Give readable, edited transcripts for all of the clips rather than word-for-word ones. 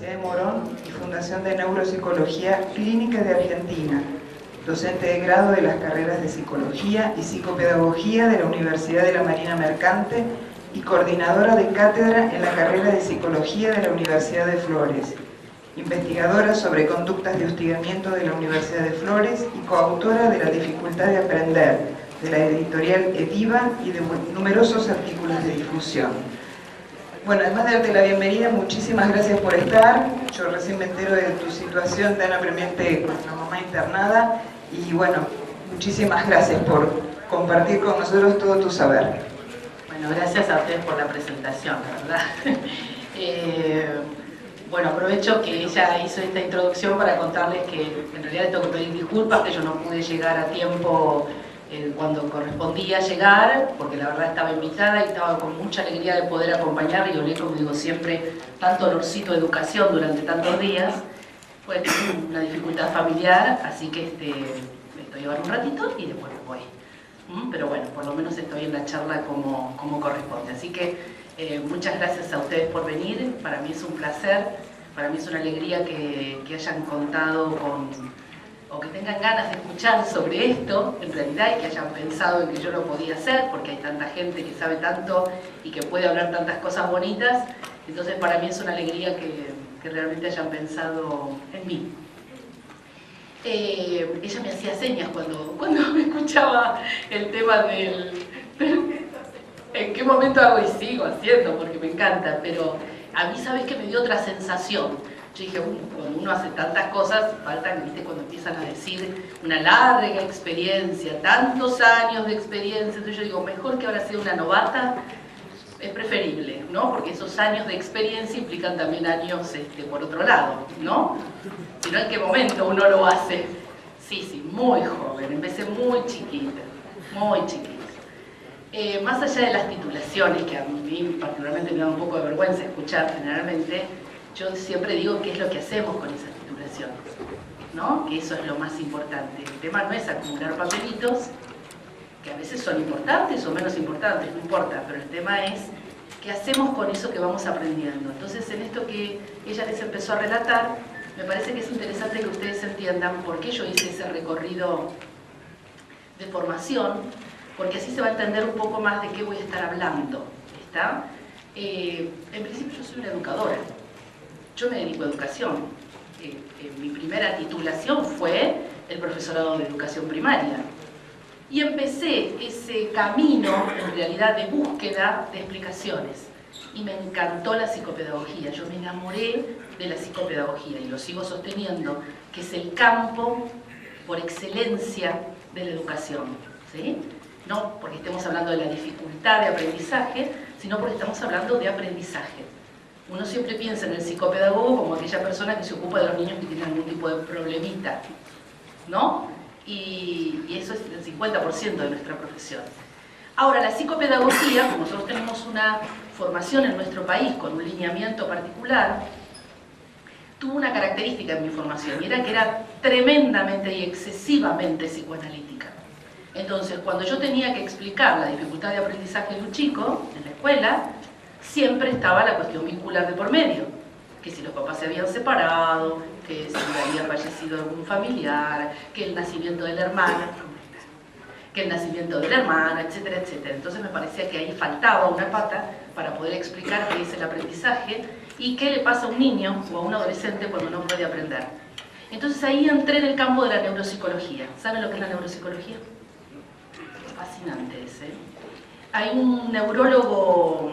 Universidad de Morón y Fundación de Neuropsicología Clínica de Argentina, docente de grado de las carreras de Psicología y Psicopedagogía de la Universidad de la Marina Mercante y coordinadora de cátedra en la carrera de Psicología de la Universidad de Flores, investigadora sobre conductas de hostigamiento de la Universidad de Flores y coautora de La dificultad de aprender, de la editorial Ediva y de numerosos artículos de difusión. Bueno, además de darte la bienvenida, muchísimas gracias por estar. Yo recién me entero de tu situación tan apremiante con una mamá internada y bueno, muchísimas gracias por compartir con nosotros todo tu saber. Bueno, gracias a ustedes por la presentación, la verdad. Bueno, aprovecho que ella hizo esta introducción para contarles que en realidad tengo que pedir disculpas, que yo no pude llegar a tiempo cuando correspondía llegar, porque la verdad estaba invitada y estaba con mucha alegría de poder acompañar y olé, como digo siempre, tanto olorcito de educación durante tantos días. Pues una dificultad familiar, así que estoy ahora un ratito y después me voy. Pero bueno, por lo menos estoy en la charla como corresponde. Así que muchas gracias a ustedes por venir. Para mí es un placer, para mí es una alegría que hayan contado o que tengan ganas de escuchar sobre esto, en realidad, y que hayan pensado en que yo lo podía hacer, porque hay tanta gente que sabe tanto y que puede hablar tantas cosas bonitas. Entonces para mí es una alegría que realmente hayan pensado en mí. Ella me hacía señas cuando me escuchaba el tema en qué momento hago y sigo haciendo, porque me encanta, pero a mí, ¿sabes qué? Me dio otra sensación. Yo dije, cuando uno hace tantas cosas, faltan, ¿viste? Cuando empiezan a decir una larga experiencia, tantos años de experiencia, entonces yo digo, mejor que ahora sea una novata, es preferible, ¿no? Porque esos años de experiencia implican también años por otro lado, ¿no? Si no, ¿en qué momento uno lo hace? Sí, muy joven, empecé muy chiquita, muy chiquita. Más allá de las titulaciones, que a mí particularmente me da un poco de vergüenza escuchar generalmente, yo siempre digo qué es lo que hacemos con esas titulaciones, ¿no? Que eso es lo más importante. El tema no es acumular papelitos, que a veces son importantes o menos importantes, no importa, pero el tema es qué hacemos con eso que vamos aprendiendo. Entonces, en esto que ella les empezó a relatar, me parece que es interesante que ustedes entiendan por qué yo hice ese recorrido de formación, porque así se va a entender un poco más de qué voy a estar hablando, ¿está? En principio yo soy una educadora, yo me dedico a educación. Mi primera titulación fue el profesorado de educación primaria. Y empecé ese camino, en realidad, de búsqueda de explicaciones. Y me encantó la psicopedagogía. Yo me enamoré de la psicopedagogía y lo sigo sosteniendo, que es el campo por excelencia de la educación, ¿sí? No porque estemos hablando de la dificultad de aprendizaje, sino porque estamos hablando de aprendizaje. Uno siempre piensa en el psicopedagogo como aquella persona que se ocupa de los niños que tienen algún tipo de problemita, ¿no? Y eso es el 50% de nuestra profesión. Ahora, la psicopedagogía, como nosotros tenemos una formación en nuestro país con un lineamiento particular, tuvo una característica en mi formación, y era que era tremendamente y excesivamente psicoanalítica. Entonces, cuando yo tenía que explicar la dificultad de aprendizaje de un chico en la escuela, siempre estaba la cuestión vincular de por medio, que si los papás se habían separado, que si había fallecido algún familiar, que el nacimiento de la hermana, etcétera, etcétera. Entonces me parecía que ahí faltaba una pata para poder explicar qué es el aprendizaje y qué le pasa a un niño o a un adolescente cuando no puede aprender. Entonces ahí entré en el campo de la neuropsicología. ¿Saben lo que es la neuropsicología? Fascinante ese. Hay un neurólogo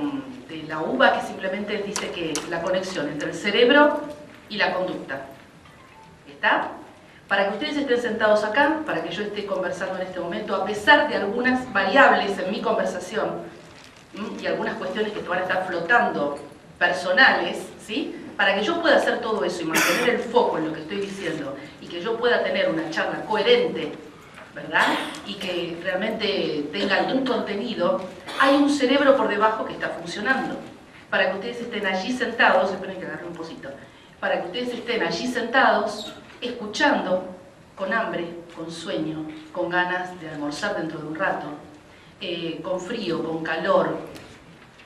de la UBA que simplemente dice que la conexión entre el cerebro y la conducta. ¿Está? Para que ustedes estén sentados acá, para que yo esté conversando en este momento, a pesar de algunas variables en mi conversación y algunas cuestiones que te van a estar flotando personales, ¿sí? Para que yo pueda hacer todo eso y mantener el foco en lo que estoy diciendo y que yo pueda tener una charla coherente, ¿verdad? Y que realmente tenga algún contenido, hay un cerebro por debajo que está funcionando. Para que ustedes estén allí sentados, esperen que agarre un pocito, para que ustedes estén allí sentados, escuchando, con hambre, con sueño, con ganas de almorzar dentro de un rato, con frío, con calor,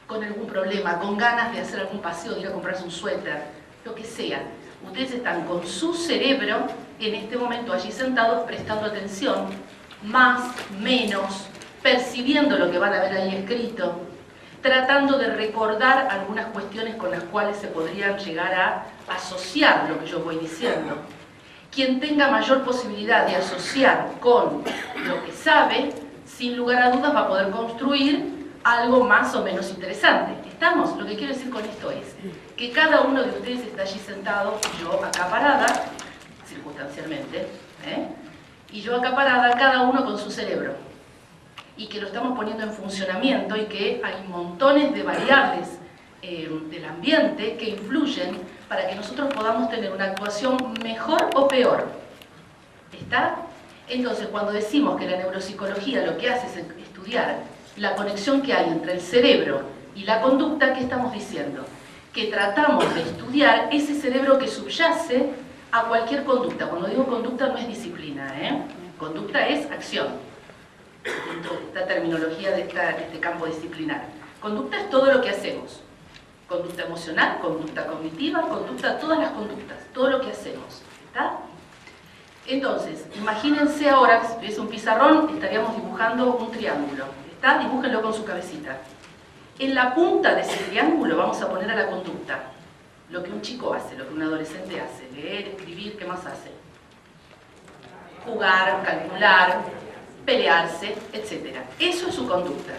con algún problema, con ganas de hacer algún paseo, de ir a comprarse un suéter, lo que sea. Ustedes están con su cerebro en este momento allí sentados prestando atención, más, menos, percibiendo lo que van a ver ahí escrito, tratando de recordar algunas cuestiones con las cuales se podrían llegar a asociar lo que yo voy diciendo. Quien tenga mayor posibilidad de asociar con lo que sabe, sin lugar a dudas va a poder construir algo más o menos interesante. ¿Estamos? Lo que quiero decir con esto es que cada uno de ustedes está allí sentado, yo acá parada, circunstancialmente, y yo acá parada, cada uno con su cerebro, y que lo estamos poniendo en funcionamiento y que hay montones de variables del ambiente que influyen para que nosotros podamos tener una actuación mejor o peor. ¿Está? Entonces, cuando decimos que la neuropsicología lo que hace es estudiar la conexión que hay entre el cerebro y la conducta, ¿qué estamos diciendo? Que tratamos de estudiar ese cerebro que subyace a cualquier conducta. Cuando digo conducta no es disciplina, conducta es acción, dentro de esta terminología de este campo disciplinar. Conducta es todo lo que hacemos. Conducta emocional, conducta cognitiva, conducta, todas las conductas, todo lo que hacemos. ¿Está? Entonces, imagínense ahora, si tuviese un pizarrón, estaríamos dibujando un triángulo. ¿Está? Dibújenlo con su cabecita. En la punta de ese triángulo vamos a poner a la conducta. Lo que un chico hace, lo que un adolescente hace. Leer, escribir, ¿qué más hace? Jugar, calcular, pelearse, etc. Eso es su conducta.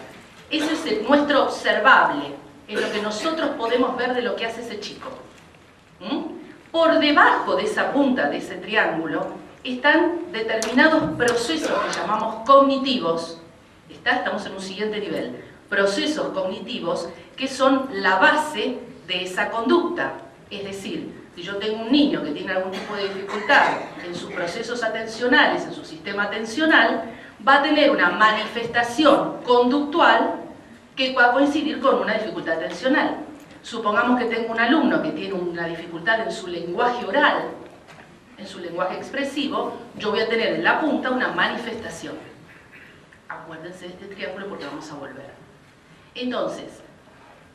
Eso es nuestro observable, es lo que nosotros podemos ver de lo que hace ese chico. Por debajo de esa punta, de ese triángulo, están determinados procesos que llamamos cognitivos. Estamos en un siguiente nivel. Procesos cognitivos que son la base de esa conducta. Es decir, si yo tengo un niño que tiene algún tipo de dificultad en sus procesos atencionales, en su sistema atencional, va a tener una manifestación conductual que va a coincidir con una dificultad atencional. Supongamos que tengo un alumno que tiene una dificultad en su lenguaje oral, en su lenguaje expresivo, yo voy a tener en la punta una manifestación. Acuérdense de este triángulo porque vamos a volver. Entonces,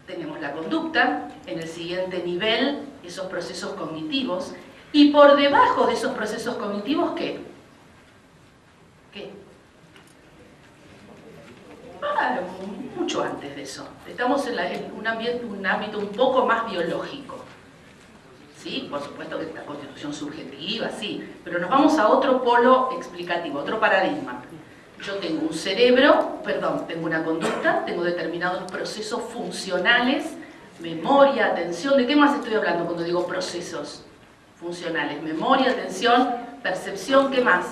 tenemos la conducta, en el siguiente nivel, esos procesos cognitivos, y por debajo de esos procesos cognitivos, ¿qué? ¿Qué? Mucho antes de eso. Estamos en un ámbito un poco más biológico. ¿Sí? Por supuesto que la constitución subjetiva, sí, pero nos vamos a otro polo explicativo, otro paradigma. Yo tengo un cerebro, tengo una conducta, tengo determinados procesos funcionales, memoria, atención. ¿De qué más estoy hablando cuando digo procesos funcionales? Memoria, atención, percepción, ¿qué más?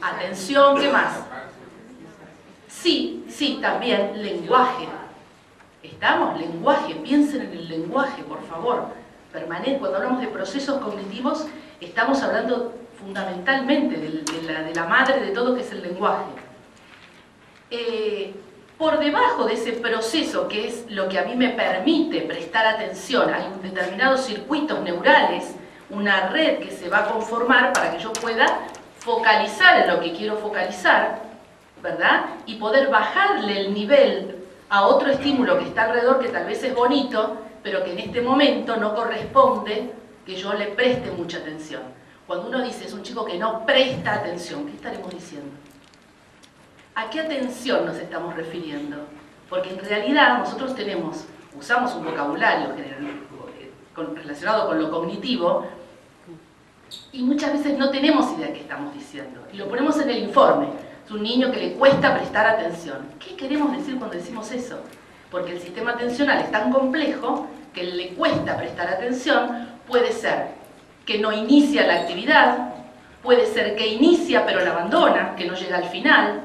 Atención, ¿qué más? Sí, también lenguaje. ¿Estamos? Lenguaje, piensen en el lenguaje, por favor. Permanente. Cuando hablamos de procesos cognitivos, estamos hablando fundamentalmente de la madre de todo, que es el lenguaje. Por debajo de ese proceso, que es lo que a mí me permite prestar atención, hay determinados circuitos neurales, una red que se va a conformar para que yo pueda focalizar en lo que quiero focalizar, ¿verdad? Y poder bajarle el nivel a otro estímulo que está alrededor, que tal vez es bonito, pero que en este momento no corresponde que yo le preste mucha atención. Cuando uno dice es un chico que no presta atención, ¿qué estaremos diciendo? ¿A qué atención nos estamos refiriendo? Porque en realidad nosotros usamos un vocabulario relacionado con lo cognitivo y muchas veces no tenemos idea de qué estamos diciendo. Y lo ponemos en el informe. Es un niño que le cuesta prestar atención. ¿Qué queremos decir cuando decimos eso? Porque el sistema atencional es tan complejo que le cuesta prestar atención. Puede ser que no inicia la actividad, puede ser que inicia pero la abandona, que no llega al final.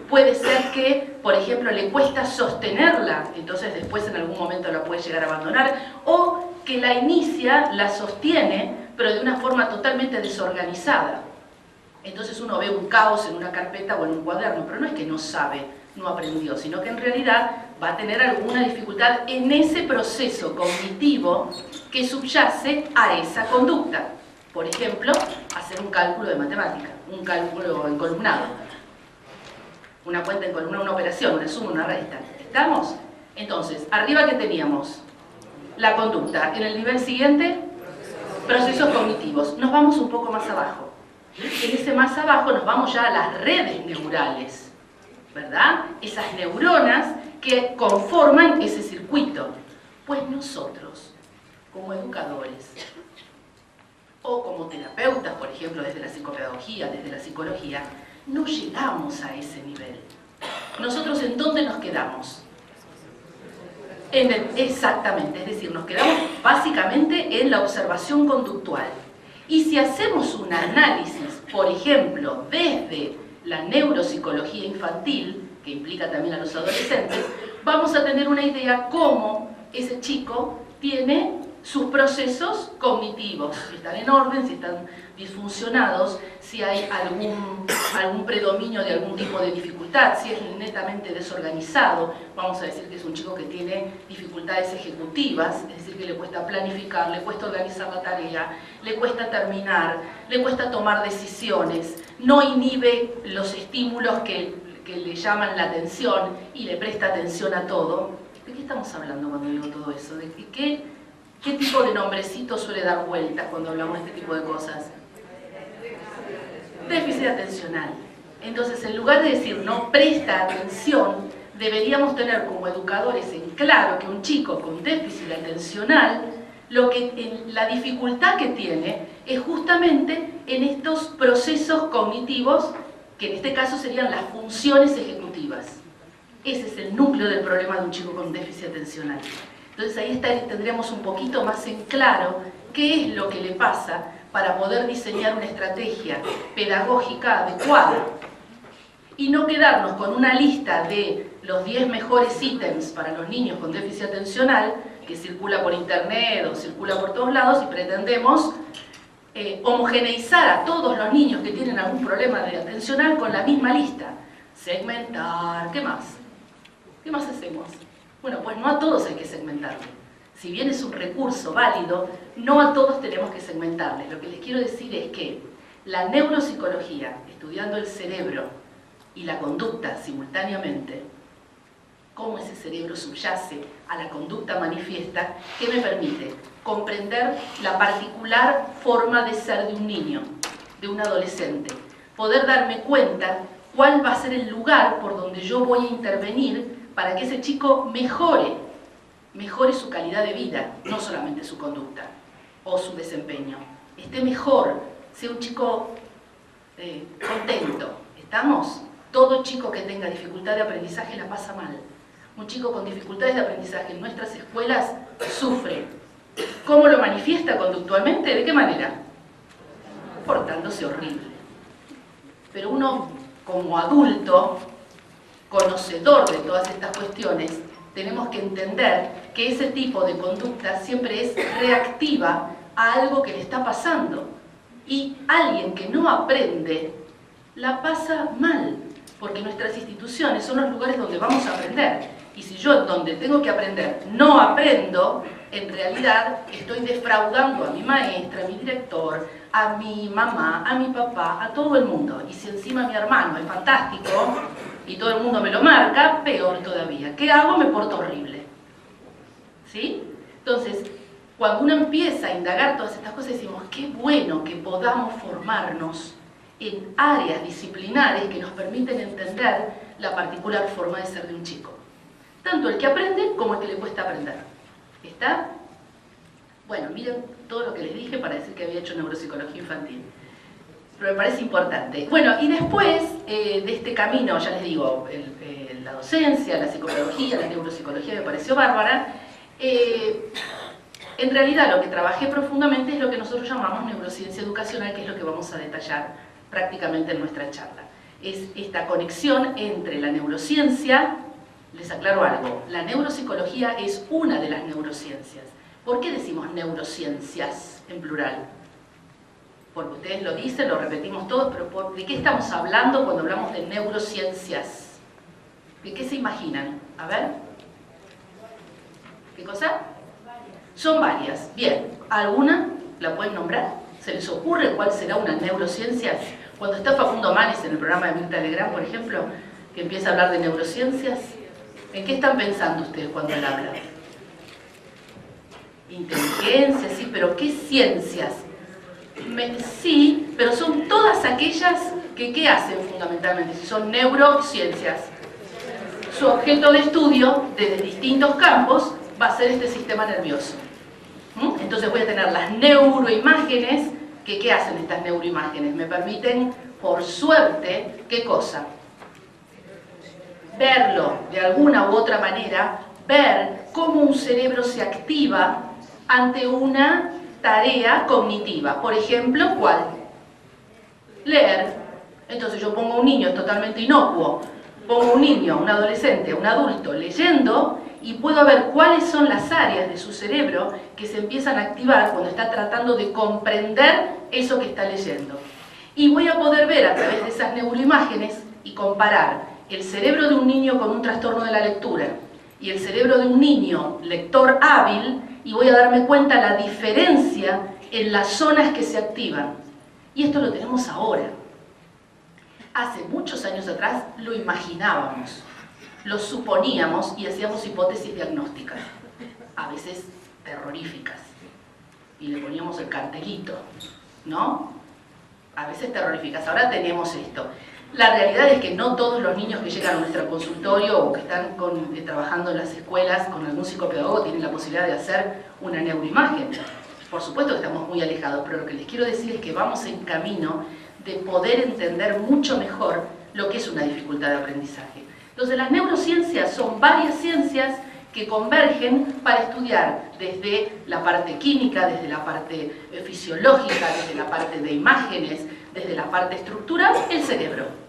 Puede ser que, por ejemplo, le cuesta sostenerla, entonces después en algún momento la puede llegar a abandonar, o que la inicia, la sostiene, pero de una forma totalmente desorganizada. Entonces uno ve un caos en una carpeta o en un cuaderno, pero no es que no sabe, no aprendió, sino que en realidad va a tener alguna dificultad en ese proceso cognitivo que subyace a esa conducta. Por ejemplo, hacer un cálculo de matemática, un cálculo encolumnado. Una cuenta en columna, una operación, una suma, una resta. ¿Estamos? Entonces, arriba, ¿qué teníamos? la conducta. En el nivel siguiente, procesos cognitivos. Nos vamos un poco más abajo. En ese más abajo nos vamos ya a las redes neurales, ¿verdad? Esas neuronas que conforman ese circuito. Pues nosotros, como educadores, o como terapeutas, por ejemplo, desde la psicopedagogía, desde la psicología, no llegamos a ese nivel. ¿Nosotros en dónde nos quedamos? Exactamente, es decir, nos quedamos básicamente en la observación conductual. Y si hacemos un análisis, por ejemplo, desde la neuropsicología infantil, que implica también a los adolescentes, vamos a tener una idea cómo ese chico tiene sus procesos cognitivos, si están en orden, si están disfuncionados, si hay algún predominio de algún tipo de dificultad, si es netamente desorganizado, vamos a decir que es un chico que tiene dificultades ejecutivas, es decir, que le cuesta planificar, le cuesta organizar la tarea, le cuesta terminar, le cuesta tomar decisiones, no inhibe los estímulos que le llaman la atención y le presta atención a todo. ¿De qué estamos hablando cuando digo todo eso? ¿De qué tipo de nombrecito suele dar vueltas cuando hablamos de este tipo de cosas? Déficit atencional. Entonces, en lugar de decir no presta atención, deberíamos tener como educadores en claro que un chico con déficit atencional, la dificultad que tiene es justamente en estos procesos cognitivos, que en este caso serían las funciones ejecutivas. Ese es el núcleo del problema de un chico con déficit atencional. Entonces ahí tendríamos un poquito más en claro qué es lo que le pasa para poder diseñar una estrategia pedagógica adecuada y no quedarnos con una lista de los 10 mejores ítems para los niños con déficit atencional que circula por internet o circula por todos lados y pretendemos homogeneizar a todos los niños que tienen algún problema de atencional con la misma lista. Segmentar, ¿qué más? ¿Qué más hacemos? Bueno, pues no a todos hay que segmentarles. Si bien es un recurso válido, no a todos tenemos que segmentarles. Lo que les quiero decir es que la neuropsicología, estudiando el cerebro y la conducta simultáneamente, cómo ese cerebro subyace a la conducta manifiesta, que me permite comprender la particular forma de ser de un niño, de un adolescente, poder darme cuenta cuál va a ser el lugar por donde yo voy a intervenir para que ese chico mejore su calidad de vida, no solamente su conducta o su desempeño, esté mejor, sea un chico contento. ¿Estamos? Todo chico que tenga dificultad de aprendizaje la pasa mal. Un chico con dificultades de aprendizaje en nuestras escuelas sufre. ¿Cómo lo manifiesta conductualmente? ¿De qué manera? Portándose horrible. Pero uno, como adulto, conocedor de todas estas cuestiones, tenemos que entender que ese tipo de conducta siempre es reactiva a algo que le está pasando. Y alguien que no aprende, la pasa mal, porque nuestras instituciones son los lugares donde vamos a aprender. Y si yo, donde tengo que aprender, no aprendo, en realidad estoy defraudando a mi maestra, a mi director, a mi mamá, a mi papá, a todo el mundo. Y si encima mi hermano es fantástico y todo el mundo me lo marca, peor todavía. ¿Qué hago? Me porto horrible. ¿Sí? Entonces, cuando uno empieza a indagar todas estas cosas, decimos, qué bueno que podamos formarnos en áreas disciplinares que nos permiten entender la particular forma de ser de un chico. Tanto el que aprende como el que le cuesta aprender. ¿Está? Bueno, miren todo lo que les dije para decir que había hecho neuropsicología infantil. Pero me parece importante. Bueno, y después de este camino, ya les digo, la docencia, la psicopedagogía, la neuropsicología me pareció bárbara. En realidad lo que trabajé profundamente es lo que nosotros llamamos neurociencia educacional, que es lo que vamos a detallar prácticamente en nuestra charla. Es esta conexión entre la neurociencia. Les aclaro algo, la neuropsicología es una de las neurociencias. ¿Por qué decimos neurociencias en plural? Porque ustedes lo dicen, lo repetimos todos, pero ¿de qué estamos hablando cuando hablamos de neurociencias? ¿De qué se imaginan? A ver. ¿Qué cosa? Son varias. Bien, ¿alguna la pueden nombrar? ¿Se les ocurre cuál será una neurociencia? Cuando está Facundo Manes en el programa de Mirta Legrand, por ejemplo, que empieza a hablar de neurociencias, ¿en qué están pensando ustedes cuando él habla? Inteligencia, sí, pero ¿qué ciencias? Sí, pero son todas aquellas que ¿qué hacen fundamentalmente? Si son neurociencias. Su objeto de estudio, desde distintos campos, va a ser este sistema nervioso. Entonces voy a tener las neuroimágenes, que ¿qué hacen estas neuroimágenes? Me permiten, por suerte, ¿qué cosa? Verlo de alguna u otra manera, ver cómo un cerebro se activa ante una tarea cognitiva. Por ejemplo, ¿cuál? Leer. Entonces yo pongo a un niño, es totalmente inocuo, pongo a un niño, un adolescente, un adulto leyendo y puedo ver cuáles son las áreas de su cerebro que se empiezan a activar cuando está tratando de comprender eso que está leyendo. Y voy a poder ver a través de esas neuroimágenes y comparar el cerebro de un niño con un trastorno de la lectura y el cerebro de un niño lector hábil, y voy a darme cuenta la diferencia en las zonas que se activan. Y esto lo tenemos ahora. Hace muchos años atrás lo imaginábamos, lo suponíamos y hacíamos hipótesis diagnósticas, a veces terroríficas, y le poníamos el cartelito, ¿no? A veces terroríficas. Ahora tenemos esto. La realidad es que no todos los niños que llegan a nuestro consultorio o que están trabajando en las escuelas con algún psicopedagogo tienen la posibilidad de hacer una neuroimagen. Por supuesto que estamos muy alejados, pero lo que les quiero decir es que vamos en camino de poder entender mucho mejor lo que es una dificultad de aprendizaje. Entonces las neurociencias son varias ciencias que convergen para estudiar desde la parte química, desde la parte fisiológica, desde la parte de imágenes, desde la parte estructural, el cerebro.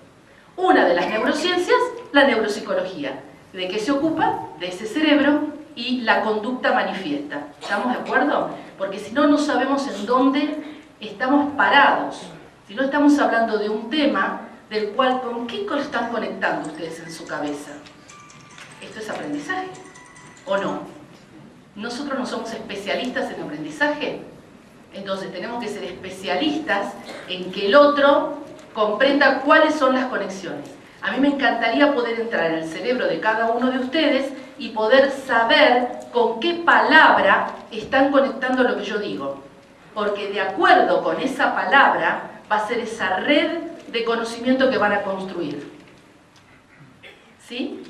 Una de las neurociencias, la neuropsicología. ¿De qué se ocupa? De ese cerebro y la conducta manifiesta. ¿Estamos de acuerdo? Porque si no, no sabemos en dónde estamos parados. Si no estamos hablando de un tema del cual, ¿con qué están conectando ustedes en su cabeza? ¿Esto es aprendizaje? ¿O no? ¿Nosotros no somos especialistas en aprendizaje? Entonces tenemos que ser especialistas en que el otro comprenda cuáles son las conexiones. A mí me encantaría poder entrar en el cerebro de cada uno de ustedes y poder saber con qué palabra están conectando lo que yo digo. Porque de acuerdo con esa palabra va a ser esa red de conocimiento que van a construir. ¿Sí?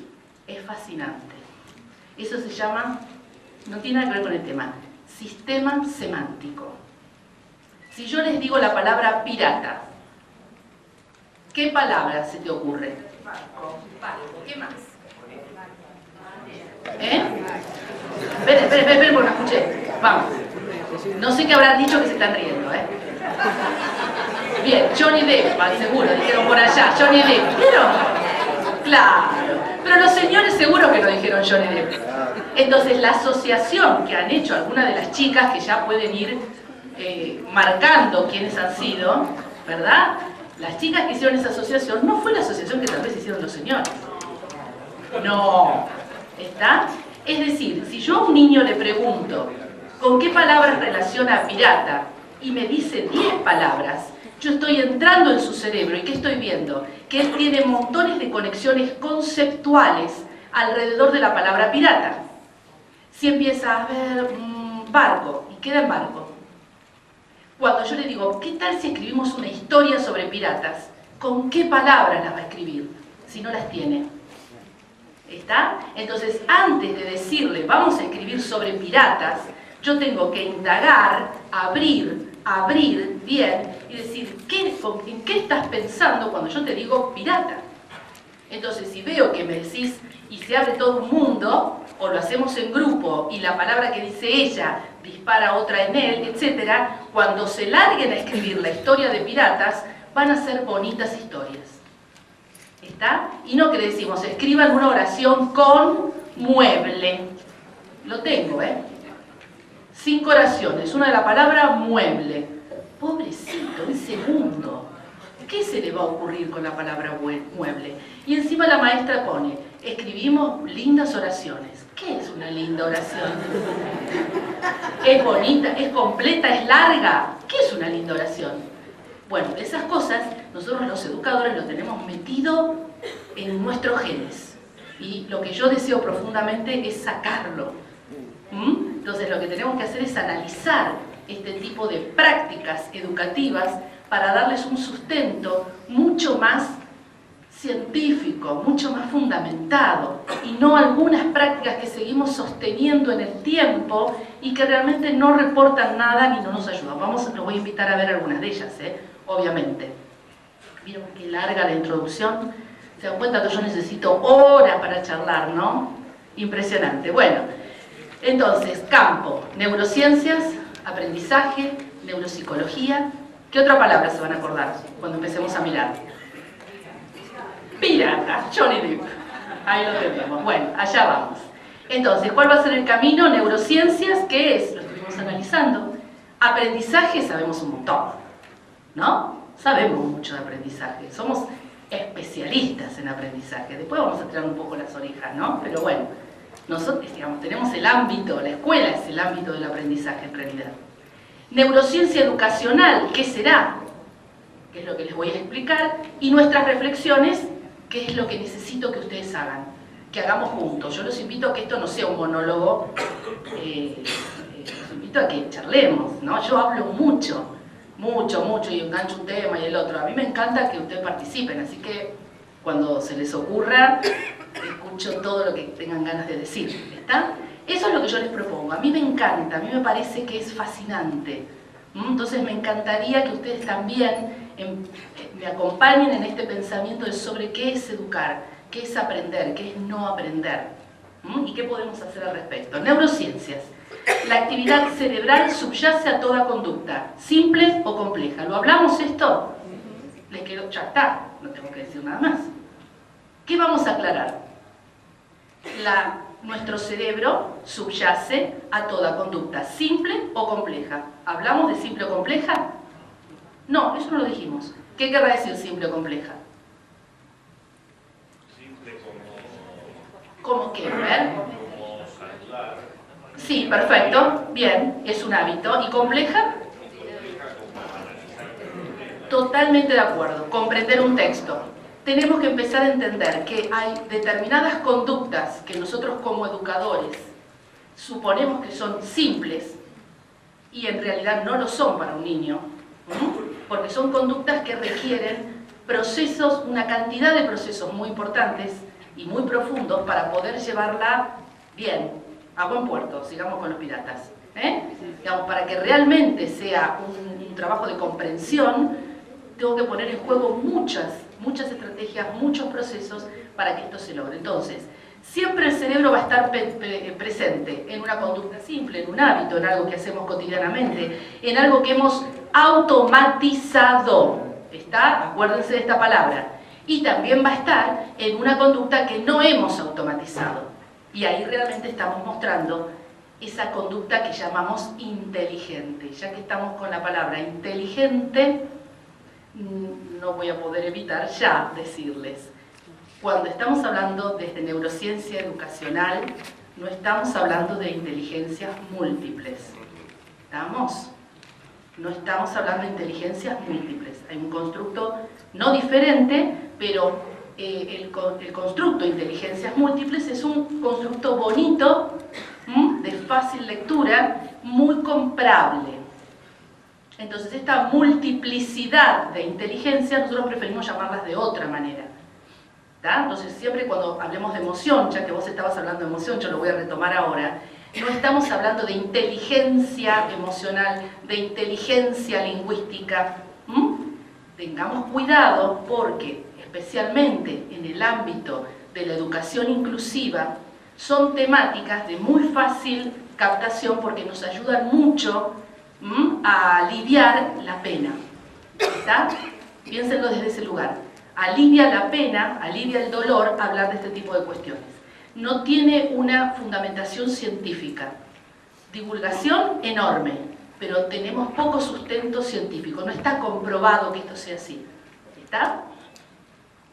Es fascinante. Eso se llama, no tiene nada que ver con el tema, sistema semántico. Si yo les digo la palabra pirata, ¿qué palabra se te ocurre? Barco. ¿Qué más? Esperen, porque no escuché. Vamos. No sé qué habrán dicho que se están riendo, Bien, Johnny Depp, seguro, dijeron por allá, Johnny Depp. ¿Vieron? Claro. Pero los señores seguro que no dijeron Johnny Depp. Entonces, la asociación que han hecho algunas de las chicas, que ya pueden ir marcando quiénes han sido, ¿verdad? Las chicas que hicieron esa asociación no fue la asociación que tal vez hicieron los señores. No. ¿Está? Es decir, si yo a un niño le pregunto ¿con qué palabras relaciona pirata? Y me dice 10 palabras, yo estoy entrando en su cerebro y ¿qué estoy viendo? Que él tiene montones de conexiones conceptuales alrededor de la palabra pirata. Si empieza a ver barco y queda en barco. Cuando yo le digo, ¿qué tal si escribimos una historia sobre piratas? ¿Con qué palabras las va a escribir? Si no las tiene. ¿Está? Entonces, antes de decirle, vamos a escribir sobre piratas, yo tengo que indagar, abrir bien y decir, ¿en qué estás pensando cuando yo te digo pirata? Entonces, si veo que me decís, y se abre todo un mundo, o lo hacemos en grupo, y la palabra que dice ella dispara otra en él, etc., cuando se larguen a escribir la historia de piratas, van a ser bonitas historias. ¿Está? Y no que decimos, escriban una oración con mueble. Lo tengo, 5 oraciones, una de la palabra mueble. Pobrecito, ese mundo. ¿Qué se le va a ocurrir con la palabra mueble? Y encima la maestra pone, escribimos lindas oraciones. ¿Qué es una linda oración? ¿Es bonita? ¿Es completa? ¿Es larga? ¿Qué es una linda oración? Bueno, esas cosas nosotros los educadores lo tenemos metido en nuestros genes. Y lo que yo deseo profundamente es sacarlo. Entonces lo que tenemos que hacer es analizar este tipo de prácticas educativas para darles un sustento mucho más científico, mucho más fundamentado, y no algunas prácticas que seguimos sosteniendo en el tiempo y que realmente no reportan nada ni no nos ayudan. Los voy a invitar a ver algunas de ellas, obviamente. ¿Vieron qué larga la introducción? Se dan cuenta que yo necesito horas para charlar, ¿no? Impresionante. Bueno, entonces, campo, neurociencias, aprendizaje, neuropsicología. ¿Qué otra palabra se van a acordar cuando empecemos a mirar? Pirata, Johnny Depp. Ahí lo tenemos. Bueno, allá vamos. Entonces, ¿cuál va a ser el camino? Neurociencias, ¿qué es? Lo estuvimos analizando. Aprendizaje, sabemos un montón, ¿no? Sabemos mucho de aprendizaje. Somos especialistas en aprendizaje. Después vamos a tirar un poco las orejas, ¿no? Pero bueno, nosotros, digamos, tenemos el ámbito, la escuela es el ámbito del aprendizaje en realidad. Neurociencia educacional, ¿qué será? Que es lo que les voy a explicar. Y nuestras reflexiones, ¿qué es lo que necesito que ustedes hagan? Que hagamos juntos. Yo los invito a que esto no sea un monólogo, los invito a que charlemos, ¿no? Yo hablo mucho, y engancho un tema y el otro. A mí me encanta que ustedes participen, así que cuando se les ocurra, escucho todo lo que tengan ganas de decir, ¿está? Eso es lo que yo les propongo. A mí me encanta, a mí me parece que es fascinante. Entonces me encantaría que ustedes también me acompañen en este pensamiento de sobre qué es educar, qué es aprender, qué es no aprender, y qué podemos hacer al respecto. Neurociencias. La actividad cerebral subyace a toda conducta, simple o compleja. ¿Lo hablamos esto? Les quedó, ya está, no tengo que decir nada más. ¿Qué vamos a aclarar? Nuestro cerebro subyace a toda conducta, simple o compleja. ¿Hablamos de simple o compleja? No, eso no lo dijimos. ¿Qué querrá decir simple o compleja? Simple ¿Cómo qué? A ver. Sí, perfecto. Bien, es un hábito. ¿Y compleja? Totalmente de acuerdo. Comprender un texto. Tenemos que empezar a entender que hay determinadas conductas que nosotros como educadores suponemos que son simples y en realidad no lo son para un niño, porque son conductas que requieren procesos, una cantidad de procesos muy importantes y muy profundos para poder llevarla bien, a buen puerto. Sigamos con los piratas. Digamos, para que realmente sea un trabajo de comprensión, tengo que poner en juego muchas estrategias, muchos procesos para que esto se logre. Entonces, siempre el cerebro va a estar presente en una conducta simple, en un hábito, en algo que hacemos cotidianamente, en algo que hemos automatizado. ¿Está? Acuérdense de esta palabra. Y también va a estar en una conducta que no hemos automatizado. Y ahí realmente estamos mostrando esa conducta que llamamos inteligente. Ya que estamos con la palabra inteligente, no voy a poder evitar ya decirles. Cuando estamos hablando desde neurociencia educacional, no estamos hablando de inteligencias múltiples. ¿Estamos? No estamos hablando de inteligencias múltiples. Hay un constructo no diferente, pero el constructo de inteligencias múltiples es un constructo bonito, de fácil lectura, muy comprable. Entonces esta multiplicidad de inteligencias nosotros preferimos llamarlas de otra manera. ¿Tá? Entonces siempre cuando hablemos de emoción, ya que vos estabas hablando de emoción, yo lo voy a retomar ahora, no estamos hablando de inteligencia emocional, de inteligencia lingüística. Tengamos cuidado porque, especialmente en el ámbito de la educación inclusiva, son temáticas de muy fácil captación porque nos ayudan mucho a aliviar la pena. ¿Está? Piénsenlo desde ese lugar. Alivia la pena, alivia el dolor hablar de este tipo de cuestiones. No tiene una fundamentación científica. Divulgación enorme, pero tenemos poco sustento científico. No está comprobado que esto sea así. ¿Está?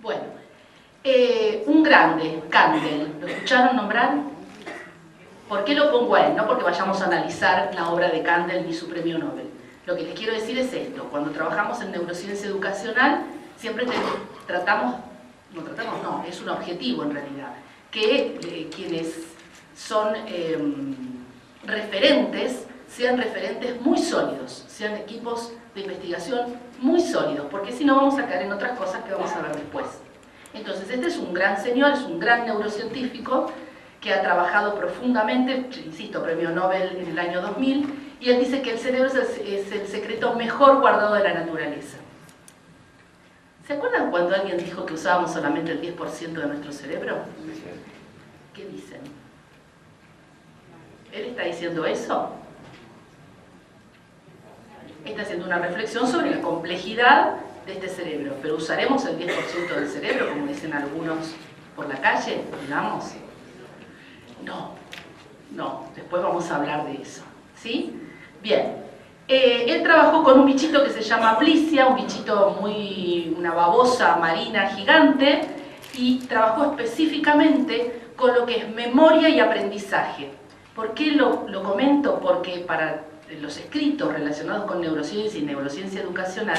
Bueno, un grande, Kandel, ¿lo escucharon nombrar? ¿Por qué lo pongo a él? No porque vayamos a analizar la obra de Kandel ni su premio Nobel. Lo que les quiero decir es esto. Cuando trabajamos en neurociencia educacional, siempre es un objetivo en realidad, que quienes son referentes sean referentes muy sólidos, sean equipos de investigación muy sólidos, porque si no vamos a caer en otras cosas que vamos a ver después. Entonces, este es un gran señor, es un gran neurocientífico que ha trabajado profundamente, insisto, premio Nobel en el año 2000, y él dice que el cerebro es el secreto mejor guardado de la naturaleza. ¿Se acuerdan cuando alguien dijo que usábamos solamente el 10% de nuestro cerebro? ¿Qué dicen? ¿Él está diciendo eso? Está haciendo una reflexión sobre la complejidad de este cerebro, pero ¿usaremos el 10% del cerebro, como dicen algunos por la calle, digamos? No, después vamos a hablar de eso, ¿sí? Bien, él trabajó con un bichito que se llama Plicia, un bichito una babosa marina gigante, y trabajó específicamente con lo que es memoria y aprendizaje. ¿Por qué lo comento? Porque para los escritos relacionados con neurociencia y neurociencia educacional,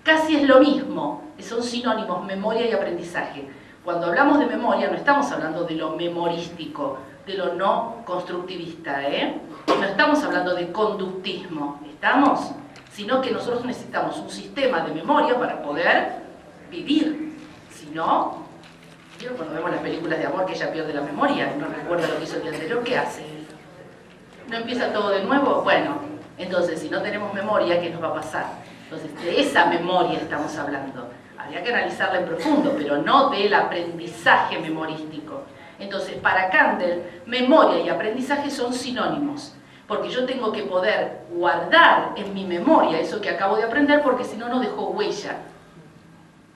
casi es lo mismo, son sinónimos, memoria y aprendizaje. Cuando hablamos de memoria no estamos hablando de lo memorístico, de lo no constructivista, no estamos hablando de conductismo, ¿estamos? Sino que nosotros necesitamos un sistema de memoria para poder vivir. Si no, ¿vieron cuando vemos las películas de amor que ella pierde la memoria, no recuerda lo que hizo el día anterior? ¿Qué hace? ¿No empieza todo de nuevo? Bueno, entonces si no tenemos memoria, ¿qué nos va a pasar? Entonces de esa memoria estamos hablando. Habría que analizarla en profundo, pero no del aprendizaje memorístico. Entonces para Kandel, memoria y aprendizaje son sinónimos, porque yo tengo que poder guardar en mi memoria eso que acabo de aprender, porque si no, no dejó huella.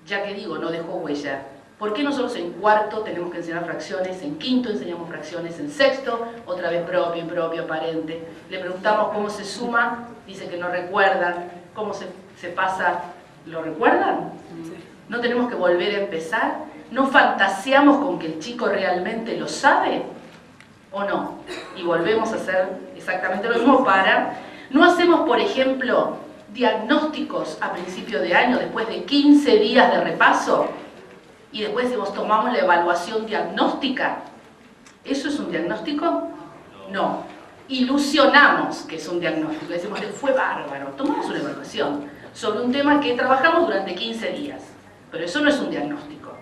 Ya que digo, no dejó huella. ¿Por qué nosotros en cuarto tenemos que enseñar fracciones? En quinto enseñamos fracciones, en sexto, otra vez propio, impropio, aparente. Le preguntamos cómo se suma, dice que no recuerdan. ¿Cómo se pasa? ¿Lo recuerdan? ¿No tenemos que volver a empezar? ¿No fantaseamos con que el chico realmente lo sabe? ¿O no? Y volvemos a hacer exactamente lo mismo para... ¿No hacemos, por ejemplo, diagnósticos a principio de año, después de 15 días de repaso? Y después decimos, tomamos la evaluación diagnóstica. ¿Eso es un diagnóstico? No. Ilusionamos que es un diagnóstico. Decimos, le fue bárbaro. Tomamos una evaluación sobre un tema que trabajamos durante 15 días. Pero eso no es un diagnóstico.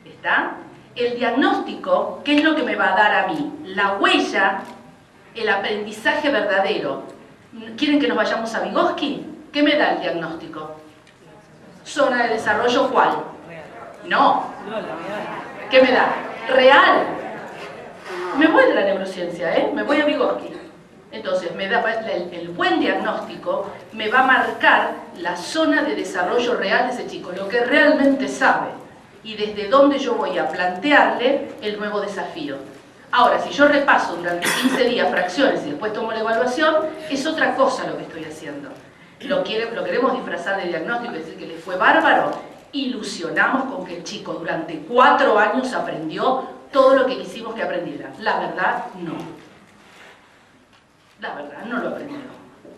¿Está? El diagnóstico, ¿qué es lo que me va a dar a mí? La huella, el aprendizaje verdadero. ¿Quieren que nos vayamos a Vygotsky? ¿Qué me da el diagnóstico? ¿Zona de desarrollo cuál? No. ¿Qué me da? Real. Me voy de la neurociencia, me voy a Vygotsky. Entonces, me da el buen diagnóstico, me va a marcar la zona de desarrollo real de ese chico, lo que realmente sabe, y desde dónde yo voy a plantearle el nuevo desafío. Ahora, si yo repaso durante 15 días fracciones y después tomo la evaluación, es otra cosa lo que estoy haciendo. Lo queremos disfrazar de diagnóstico, es decir, que le fue bárbaro. Ilusionamos con que el chico durante 4 años aprendió todo lo que quisimos que aprendiera. La verdad, no. La verdad, no lo aprendió.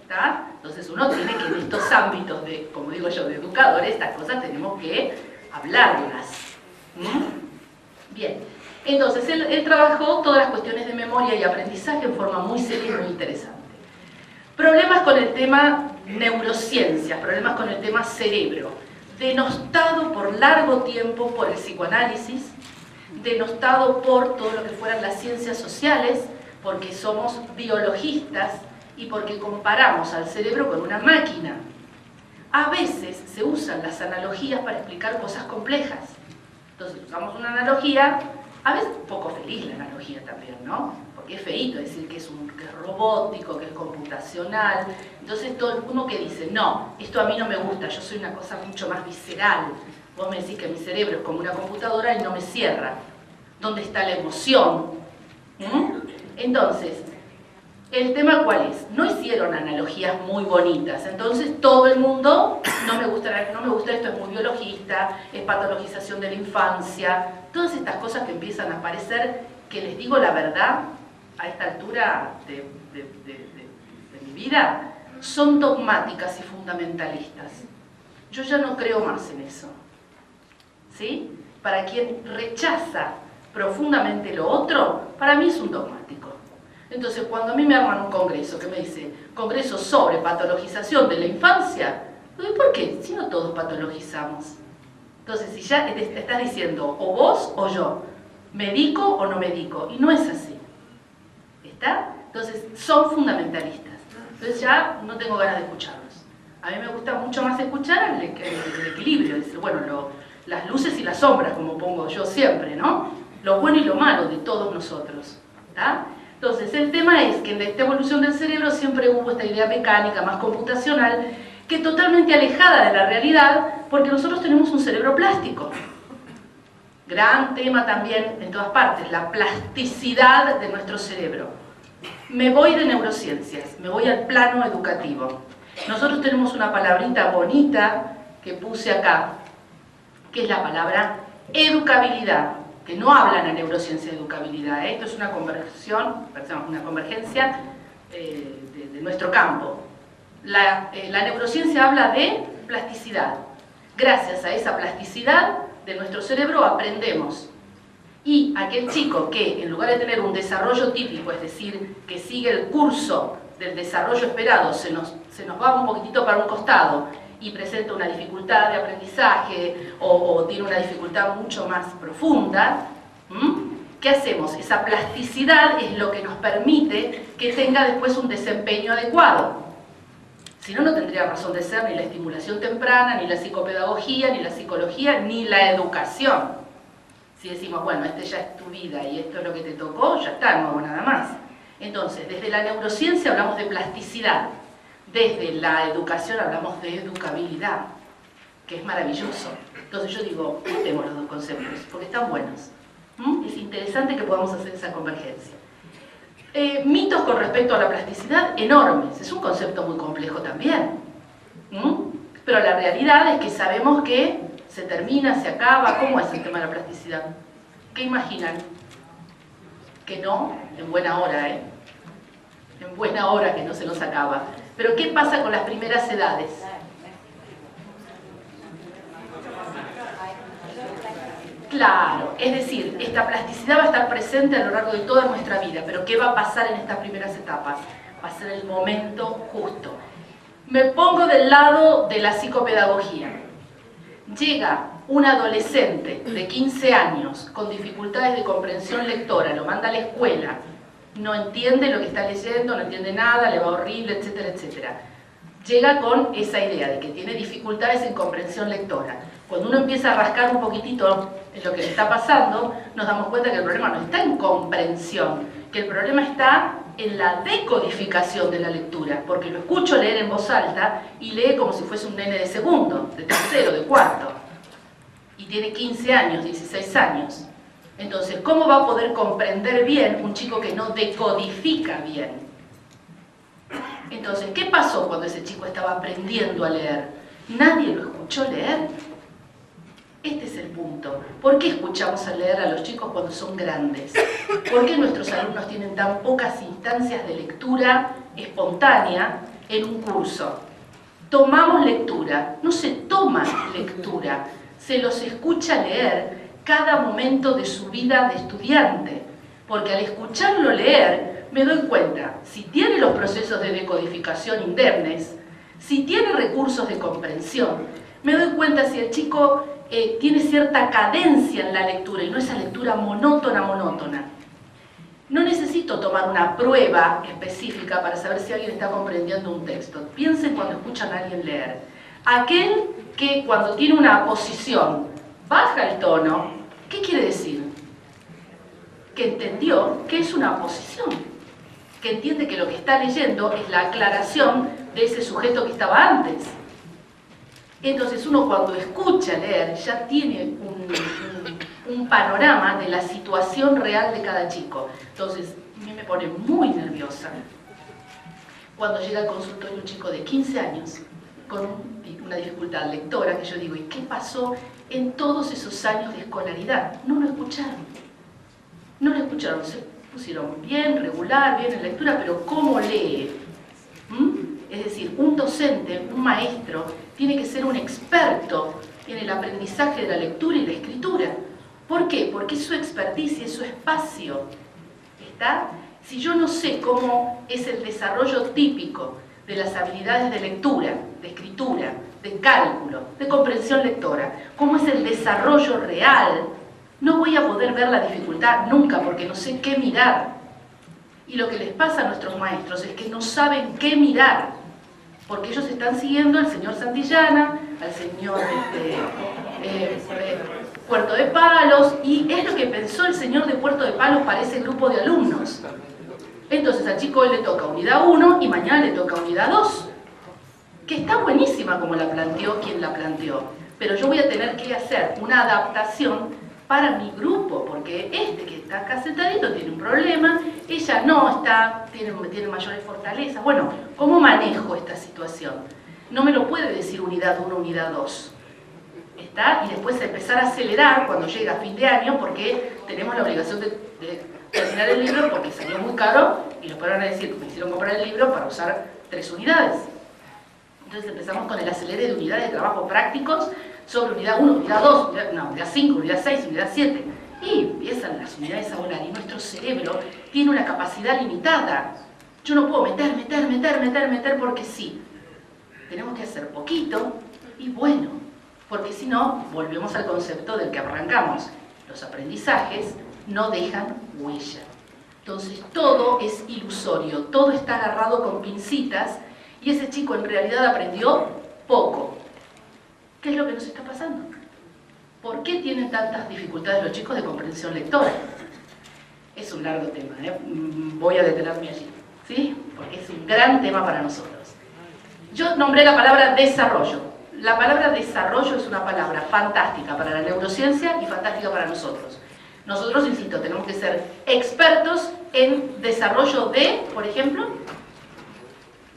¿Está? Entonces uno tiene que en estos ámbitos de, como digo yo, de educadores, estas cosas tenemos que hablarlas. Bien. Entonces él trabajó todas las cuestiones de memoria y aprendizaje en forma muy seria y muy interesante. Problemas con el tema neurociencias, problemas con el tema cerebro. Denostado por largo tiempo por el psicoanálisis, denostado por todo lo que fueran las ciencias sociales, porque somos biologistas y porque comparamos al cerebro con una máquina. A veces se usan las analogías para explicar cosas complejas. Entonces usamos una analogía, a veces un poco feliz la analogía también, ¿no? Porque es feíto decir que es robótico, que es computacional. Entonces todo uno que dice, no, esto a mí no me gusta, yo soy una cosa mucho más visceral. Vos me decís que mi cerebro es como una computadora y no me cierra. ¿Dónde está la emoción? Entonces, ¿el tema cuál es? No hicieron analogías muy bonitas, entonces todo el mundo, no me gusta esto, es muy biologista, es patologización de la infancia, todas estas cosas que empiezan a aparecer, que les digo la verdad, a esta altura de mi vida, son dogmáticas y fundamentalistas. Yo ya no creo más en eso. ¿Sí? Para quien rechaza profundamente lo otro, para mí es un dogmático. Entonces, cuando a mí me arman un congreso que me dice, congreso sobre patologización de la infancia, ¿y por qué? Si no todos patologizamos. Entonces, si ya te estás diciendo, o vos o yo, medico o no medico, y no es así. ¿Está? Entonces, son fundamentalistas. Entonces ya no tengo ganas de escucharlos. A mí me gusta mucho más escuchar el equilibrio, decir, bueno, las luces y las sombras, como pongo yo siempre, ¿no? Lo bueno y lo malo de todos nosotros. ¿Está? Entonces, el tema es que en esta evolución del cerebro siempre hubo esta idea mecánica, más computacional, que totalmente alejada de la realidad, porque nosotros tenemos un cerebro plástico. Gran tema también en todas partes, la plasticidad de nuestro cerebro. Me voy de neurociencias, me voy al plano educativo. Nosotros tenemos una palabrita bonita que puse acá, que es la palabra educabilidad, que no hablan en neurociencia de educabilidad. Esto es una convergencia de nuestro campo. La neurociencia habla de plasticidad. Gracias a esa plasticidad de nuestro cerebro aprendemos. Y aquel chico que, en lugar de tener un desarrollo típico, es decir, que sigue el curso del desarrollo esperado, se nos va un poquitito para un costado y presenta una dificultad de aprendizaje o tiene una dificultad mucho más profunda, ¿qué hacemos? Esa plasticidad es lo que nos permite que tenga después un desempeño adecuado. Si no, no tendría razón de ser ni la estimulación temprana, ni la psicopedagogía, ni la psicología, ni la educación. Si decimos, bueno, ya es tu vida y esto es lo que te tocó, ya está, no hago nada más. Entonces, desde la neurociencia hablamos de plasticidad, desde la educación hablamos de educabilidad, que es maravilloso. Entonces yo digo, juntemos los dos conceptos, porque están buenos. Es interesante que podamos hacer esa convergencia. Mitos con respecto a la plasticidad, enormes. Es un concepto muy complejo también. Pero la realidad es que sabemos que se termina, se acaba. ¿Cómo es el tema de la plasticidad? ¿Qué imaginan? Que no, en buena hora, ¿eh? En buena hora que no se nos acaba. Pero ¿qué pasa con las primeras edades? Claro, es decir, esta plasticidad va a estar presente a lo largo de toda nuestra vida, pero ¿qué va a pasar en estas primeras etapas? Va a ser el momento justo. Me pongo del lado de la psicopedagogía. Llega un adolescente de 15 años con dificultades de comprensión lectora, lo manda a la escuela, no entiende lo que está leyendo, no entiende nada, le va horrible, etcétera, etcétera. Llega con esa idea de que tiene dificultades en comprensión lectora. Cuando uno empieza a rascar un poquitito en lo que le está pasando, nos damos cuenta que el problema no está en comprensión, que el problema está en la decodificación de la lectura, porque lo escucho leer en voz alta y lee como si fuese un nene de segundo, de tercero, de cuarto, y tiene 15 años, 16 años. Entonces, ¿cómo va a poder comprender bien un chico que no decodifica bien? Entonces, ¿qué pasó cuando ese chico estaba aprendiendo a leer? Nadie lo escuchó leer. Este es el punto. ¿Por qué escuchamos a leer a los chicos cuando son grandes? ¿Por qué nuestros alumnos tienen tan pocas instancias de lectura espontánea en un curso? Tomamos lectura, no se toma lectura, se los escucha leer cada momento de su vida de estudiante. Porque al escucharlo leer, me doy cuenta si tiene los procesos de decodificación indemnes, si tiene recursos de comprensión, me doy cuenta si el chico tiene cierta cadencia en la lectura y no esa lectura monótona. No necesito tomar una prueba específica para saber si alguien está comprendiendo un texto. Piensen cuando escuchan a alguien leer. Aquel que cuando tiene una posición baja el tono, ¿qué quiere decir? Que entendió que es una posición, que entiende que lo que está leyendo es la aclaración de ese sujeto que estaba antes. Entonces uno cuando escucha leer ya tiene un panorama de la situación real de cada chico. Entonces a mí me pone muy nerviosa cuando llega al consultorio un chico de 15 años con una dificultad lectora, que yo digo, ¿y qué pasó en todos esos años de escolaridad? No lo escucharon. No lo escucharon, se pusieron bien, regular, bien en lectura, pero ¿cómo lee? Es decir, un docente, un maestro, tiene que ser un experto en el aprendizaje de la lectura y la escritura. ¿Por qué? Porque es su experticia, es su espacio. ¿Está? Si yo no sé cómo es el desarrollo típico de las habilidades de lectura, de escritura, de cálculo, de comprensión lectora, cómo es el desarrollo real, no voy a poder ver la dificultad nunca porque no sé qué mirar. Y lo que les pasa a nuestros maestros es que no saben qué mirar, porque ellos están siguiendo al señor Santillana, al señor Puerto de Palos, y es lo que pensó el señor de Puerto de Palos para ese grupo de alumnos. Entonces al chico hoy le toca unidad 1 y mañana le toca unidad 2, que está buenísima como la planteó quien la planteó, pero yo voy a tener que hacer una adaptación para mi grupo, porque este que está acá sentadito tiene un problema, ella no está, tiene mayores fortalezas. Bueno, ¿cómo manejo esta situación? No me lo puede decir unidad 1, unidad 2. ¿Está? Y después empezar a acelerar cuando llega a fin de año, porque tenemos la obligación de terminar el libro porque salió muy caro y los fueron a decir, me hicieron comprar el libro para usar 3 unidades. Entonces empezamos con el acelere de unidades de trabajo prácticos sobre unidad 1, unidad 2, unidad 5, unidad 6, unidad 7. Y empiezan las unidades a volar y nuestro cerebro tiene una capacidad limitada. Yo no puedo meter porque sí. Tenemos que hacer poquito y bueno, porque si no, volvemos al concepto del que arrancamos. Los aprendizajes no dejan huella. Entonces todo es ilusorio, todo está agarrado con pincitas y ese chico en realidad aprendió poco. ¿Qué es lo que nos está pasando? ¿Por qué tienen tantas dificultades los chicos de comprensión lectora? Es un largo tema, voy a detenerme allí, ¿sí? Porque es un gran tema para nosotros. Yo nombré la palabra desarrollo. La palabra desarrollo es una palabra fantástica para la neurociencia y fantástica para nosotros. Nosotros, insisto, tenemos que ser expertos en desarrollo de, por ejemplo,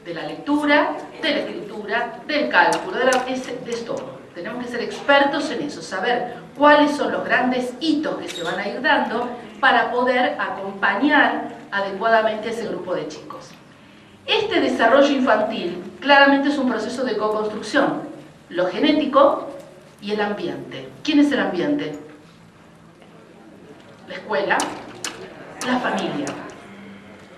de la lectura, de la escritura, del cálculo, de todo. Tenemos que ser expertos en eso, saber cuáles son los grandes hitos que se van a ir dando para poder acompañar adecuadamente a ese grupo de chicos. Este desarrollo infantil claramente es un proceso de co-construcción, lo genético y el ambiente. ¿Quién es el ambiente? La escuela, la familia.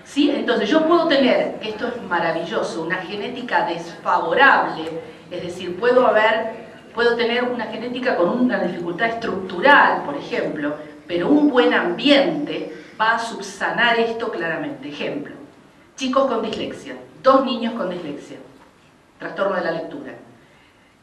¿Sí? Entonces yo puedo tener, esto es maravilloso, una genética desfavorable, es decir, puedo tener una genética con una dificultad estructural, por ejemplo, pero un buen ambiente va a subsanar esto claramente. Ejemplo, chicos con dislexia, 2 niños con dislexia, trastorno de la lectura.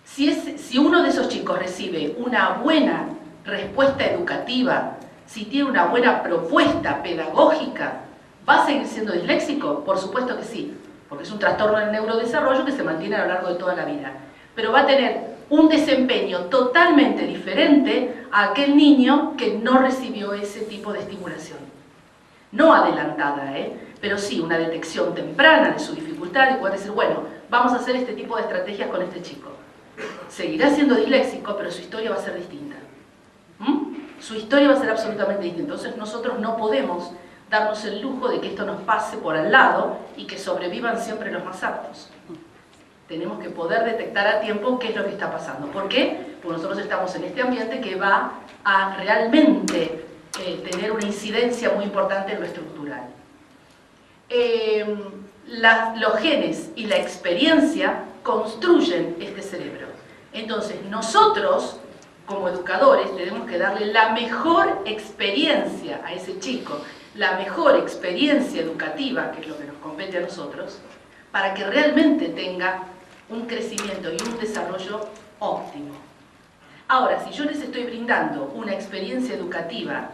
Si uno de esos chicos recibe una buena respuesta educativa, si tiene una buena propuesta pedagógica, ¿va a seguir siendo disléxico? Por supuesto que sí, porque es un trastorno del neurodesarrollo que se mantiene a lo largo de toda la vida. Pero va a tener un desempeño totalmente diferente a aquel niño que no recibió ese tipo de estimulación. No adelantada, pero sí una detección temprana de su dificultad y poder decir, bueno, vamos a hacer este tipo de estrategias con este chico. Seguirá siendo disléxico, pero su historia va a ser distinta. Su historia va a ser absolutamente distinta. Entonces nosotros no podemos darnos el lujo de que esto nos pase por al lado y que sobrevivan siempre los más aptos. Tenemos que poder detectar a tiempo qué es lo que está pasando. ¿Por qué? Porque nosotros estamos en este ambiente que va a realmente tener una incidencia muy importante en lo estructural. Los genes y la experiencia construyen este cerebro. Entonces nosotros, como educadores, tenemos que darle la mejor experiencia a ese chico, la mejor experiencia educativa, que es lo que nos compete a nosotros, para que realmente tenga un crecimiento y un desarrollo óptimo. Ahora, si yo les estoy brindando una experiencia educativa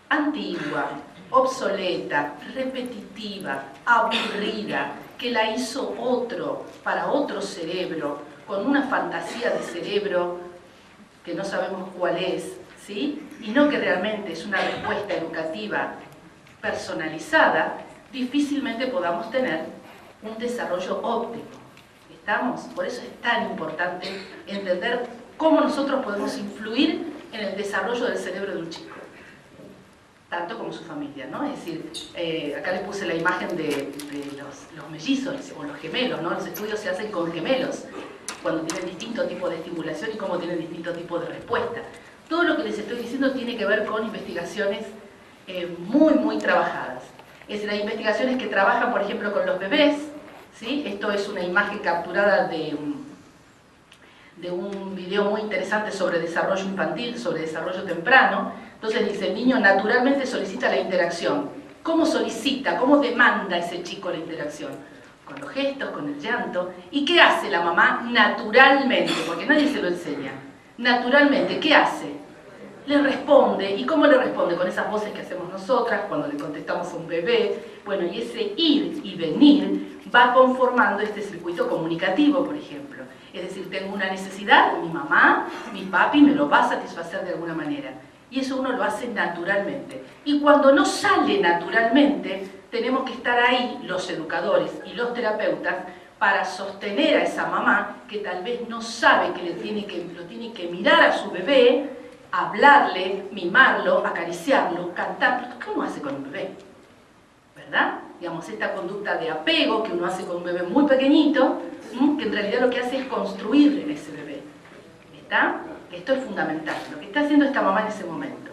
antigua, obsoleta, repetitiva, aburrida, que la hizo otro, para otro cerebro, con una fantasía de cerebro que no sabemos cuál es, ¿sí? Y no que realmente es una respuesta educativa personalizada, difícilmente podamos tener un desarrollo óptimo. ¿Estamos? Por eso es tan importante entender cómo nosotros podemos influir en el desarrollo del cerebro de un chico, tanto como su familia, ¿no? Es decir, acá les puse la imagen de los mellizos o los gemelos, ¿no? Los estudios se hacen con gemelos, cuando tienen distinto tipo de estimulación y cómo tienen distinto tipo de respuesta. Todo lo que les estoy diciendo tiene que ver con investigaciones muy trabajadas. Es decir, hay investigaciones que trabajan, por ejemplo, con los bebés, ¿sí? Esto es una imagen capturada de un video muy interesante sobre desarrollo infantil, sobre desarrollo temprano. Entonces dice, el niño naturalmente solicita la interacción. ¿Cómo solicita, cómo demanda ese chico la interacción? Con los gestos, con el llanto. ¿Y qué hace la mamá naturalmente? Porque nadie se lo enseña. Naturalmente, ¿qué hace? Le responde. ¿Y cómo le responde? Con esas voces que hacemos nosotras cuando le contestamos a un bebé. Bueno, y ese ir y venir va conformando este circuito comunicativo, por ejemplo. Es decir, tengo una necesidad, mi mamá, mi papi me lo va a satisfacer de alguna manera. Y eso uno lo hace naturalmente. Y cuando no sale naturalmente, tenemos que estar ahí, los educadores y los terapeutas, para sostener a esa mamá que tal vez no sabe que lo tiene que mirar a su bebé, hablarle, mimarlo, acariciarlo, cantar. ¿Cómo hace con un bebé? ¿Verdad? Digamos, esta conducta de apego que uno hace con un bebé muy pequeñito, que en realidad lo que hace es construirle a ese bebé. ¿Está? Esto es fundamental, lo que está haciendo esta mamá en ese momento.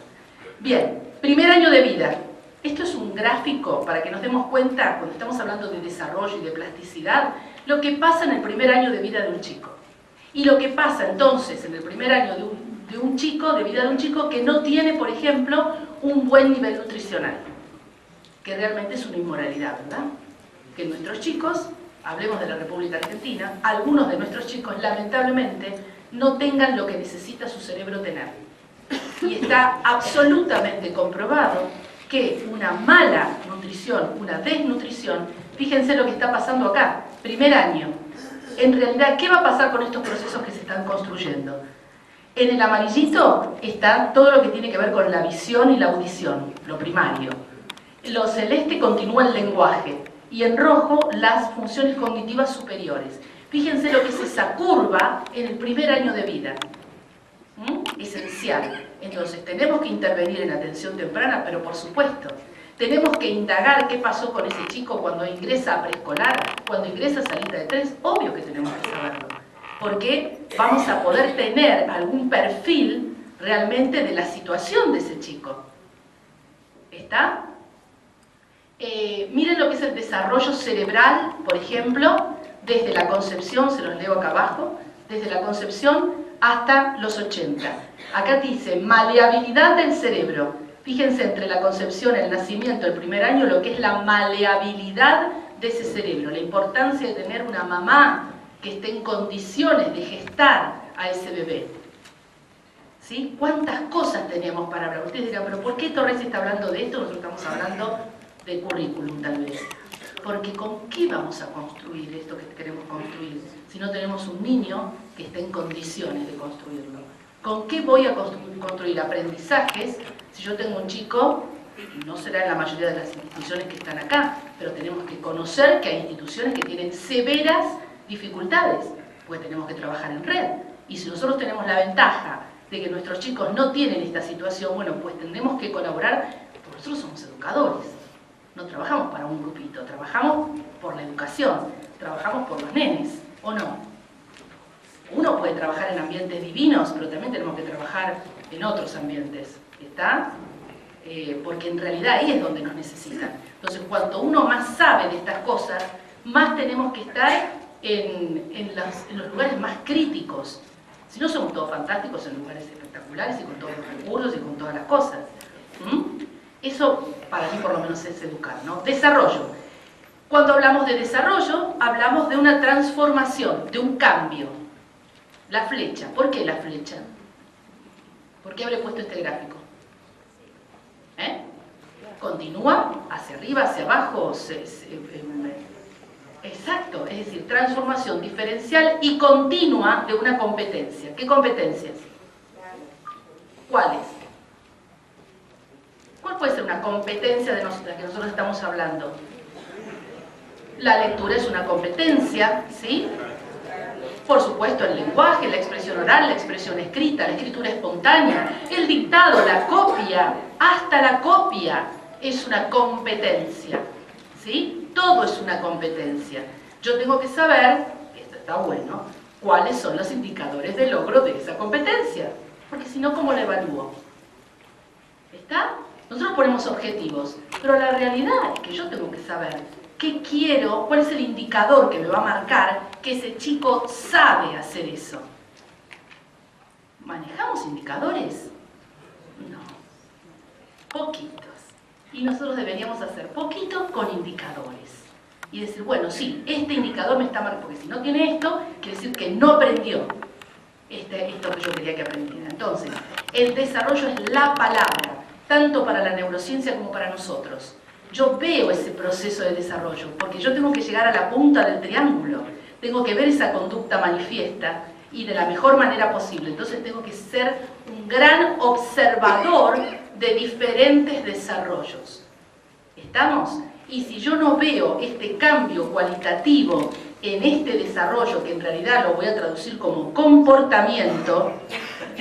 Bien, primer año de vida. Esto es un gráfico para que nos demos cuenta, cuando estamos hablando de desarrollo y de plasticidad, lo que pasa en el primer año de vida de un chico. Y lo que pasa entonces en el primer año de un chico, de vida de un chico que no tiene, por ejemplo, un buen nivel nutricional. Que realmente es una inmoralidad, ¿verdad? Que nuestros chicos, hablemos de la República Argentina, algunos de nuestros chicos lamentablemente no tengan lo que necesita su cerebro tener. Y está absolutamente comprobado que una mala nutrición, una desnutrición, fíjense lo que está pasando acá, primer año. En realidad, ¿qué va a pasar con estos procesos que se están construyendo? En el amarillito está todo lo que tiene que ver con la visión y la audición, lo primario. Lo celeste continúa el lenguaje y en rojo las funciones cognitivas superiores. Fíjense lo que es esa curva en el primer año de vida. Esencial. Entonces tenemos que intervenir en atención temprana, pero por supuesto, tenemos que indagar qué pasó con ese chico cuando ingresa a preescolar, cuando ingresa a salita de 3, obvio que tenemos que saberlo, porque vamos a poder tener algún perfil realmente de la situación de ese chico. ¿Está? Miren lo que es el desarrollo cerebral, por ejemplo, desde la concepción, se los leo acá abajo, desde la concepción hasta los 80. Acá dice, maleabilidad del cerebro. Fíjense, entre la concepción, el nacimiento, el primer año, lo que es la maleabilidad de ese cerebro, la importancia de tener una mamá que esté en condiciones de gestar a ese bebé. ¿Sí? ¿Cuántas cosas tenemos para hablar? Ustedes dirán, pero ¿por qué Torres está hablando de esto? Nosotros estamos hablando de currículum, tal vez. Porque ¿con qué vamos a construir esto que queremos construir si no tenemos un niño que esté en condiciones de construirlo? ¿Con qué voy a construir aprendizajes si yo tengo un chico, y no será en la mayoría de las instituciones que están acá, pero tenemos que conocer que hay instituciones que tienen severas dificultades, porque tenemos que trabajar en red. Y si nosotros tenemos la ventaja de que nuestros chicos no tienen esta situación, bueno, pues tendremos que colaborar, porque nosotros somos educadores. No trabajamos para un grupito, trabajamos por la educación, trabajamos por los nenes, ¿o no? Uno puede trabajar en ambientes divinos, pero también tenemos que trabajar en otros ambientes, ¿está? Porque en realidad ahí es donde nos necesitan. Entonces, cuanto uno más sabe de estas cosas, más tenemos que estar en los lugares más críticos. Si no, somos todos fantásticos en lugares espectaculares y con todos los recursos y con todas las cosas. Eso, para mí, por lo menos, es educar, ¿no? Desarrollo. Cuando hablamos de desarrollo, hablamos de una transformación, de un cambio. La flecha. ¿Por qué la flecha? ¿Por qué habré puesto este gráfico? Continúa hacia arriba, hacia abajo. Exacto, es decir, transformación diferencial y continua de una competencia. ¿Qué competencias? ¿Cuáles? ¿Cuál puede ser una competencia de la que nosotros estamos hablando? La lectura es una competencia, ¿sí? Por supuesto, el lenguaje, la expresión oral, la expresión escrita, la escritura espontánea, el dictado, la copia, hasta la copia es una competencia, ¿sí? Todo es una competencia. Yo tengo que saber, esto está bueno, cuáles son los indicadores de logro de esa competencia, porque si no, ¿cómo la evalúo? ¿Está? Nosotros ponemos objetivos, pero la realidad es que yo tengo que saber qué quiero, cuál es el indicador que me va a marcar que ese chico sabe hacer eso. ¿Manejamos indicadores? No. Poquitos. Y nosotros deberíamos hacer poquito con indicadores. Y decir, bueno, sí, este indicador me está marcando, porque si no tiene esto, quiere decir que no aprendió esto que yo quería que aprendiera. Entonces, el desarrollo es la palabra, tanto para la neurociencia como para nosotros. Yo veo ese proceso de desarrollo, porque yo tengo que llegar a la punta del triángulo, tengo que ver esa conducta manifiesta y de la mejor manera posible. Entonces tengo que ser un gran observador de diferentes desarrollos. ¿Estamos? Y si yo no veo este cambio cualitativo en este desarrollo, que en realidad lo voy a traducir como comportamiento,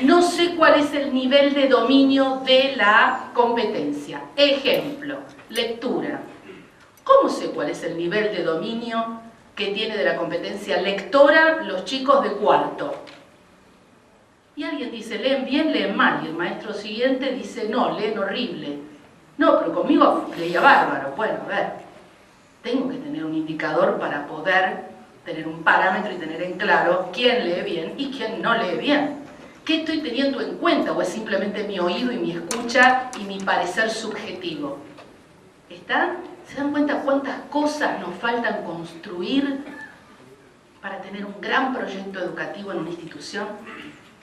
no sé cuál es el nivel de dominio de la competencia. Ejemplo, lectura. ¿Cómo sé cuál es el nivel de dominio que tiene de la competencia lectora los chicos de cuarto? Y alguien dice, leen bien, leen mal, y el maestro siguiente dice, no, leen horrible. No, pero conmigo leía bárbaro. Bueno, a ver, tengo que tener un indicador para poder tener un parámetro y tener en claro quién lee bien y quién no lee bien. ¿Qué estoy teniendo en cuenta? ¿O es simplemente mi oído y mi escucha y mi parecer subjetivo? ¿Está? ¿Se dan cuenta cuántas cosas nos faltan construir para tener un gran proyecto educativo en una institución?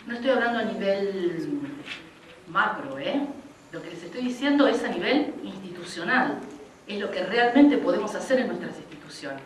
No estoy hablando a nivel macro, ¿eh? Lo que les estoy diciendo es a nivel institucional. Es lo que realmente podemos hacer en nuestras instituciones.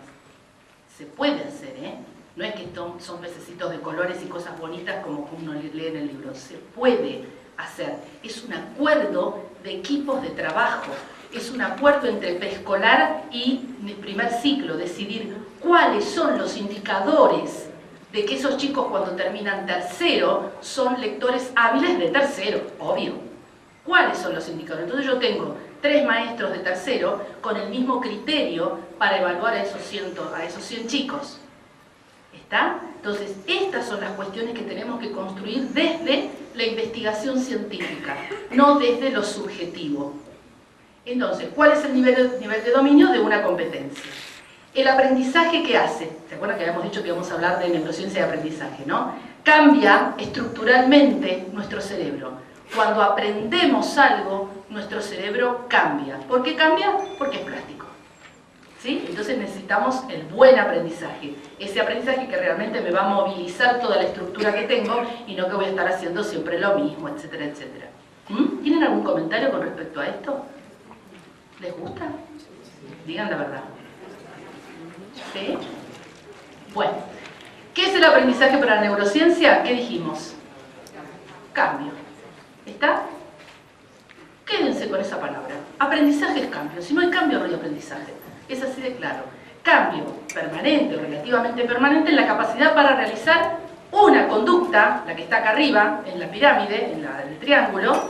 Se puede hacer, ¿eh? No es que son pececitos de colores y cosas bonitas como uno lee en el libro. Se puede hacer. Es un acuerdo de equipos de trabajo. Es un acuerdo entre preescolar y primer ciclo. Decidir cuáles son los indicadores de que esos chicos cuando terminan tercero son lectores hábiles de tercero, obvio. ¿Cuáles son los indicadores? Entonces yo tengo 3 maestros de tercero con el mismo criterio para evaluar a esos 100 chicos. ¿Está? Entonces, estas son las cuestiones que tenemos que construir desde la investigación científica, no desde lo subjetivo. Entonces, ¿cuál es el nivel de dominio de una competencia? El aprendizaje, ¿qué hace? ¿Se acuerdan que habíamos dicho que íbamos a hablar de neurociencia de aprendizaje, no? Cambia estructuralmente nuestro cerebro. Cuando aprendemos algo, nuestro cerebro cambia. ¿Por qué cambia? Porque es plástico. ¿Sí? Entonces necesitamos el buen aprendizaje. Ese aprendizaje que realmente me va a movilizar toda la estructura que tengo y no que voy a estar haciendo siempre lo mismo, etcétera, etcétera. ¿Tienen algún comentario con respecto a esto? ¿Les gusta? Digan la verdad. ¿Sí? Bueno, ¿qué es el aprendizaje para la neurociencia? ¿Qué dijimos? Cambio. ¿Está? Quédense con esa palabra. Aprendizaje es cambio. Si no hay cambio, no hay aprendizaje. Es así de claro. Cambio permanente o relativamente permanente en la capacidad para realizar una conducta, la que está acá arriba, en la pirámide, en el triángulo,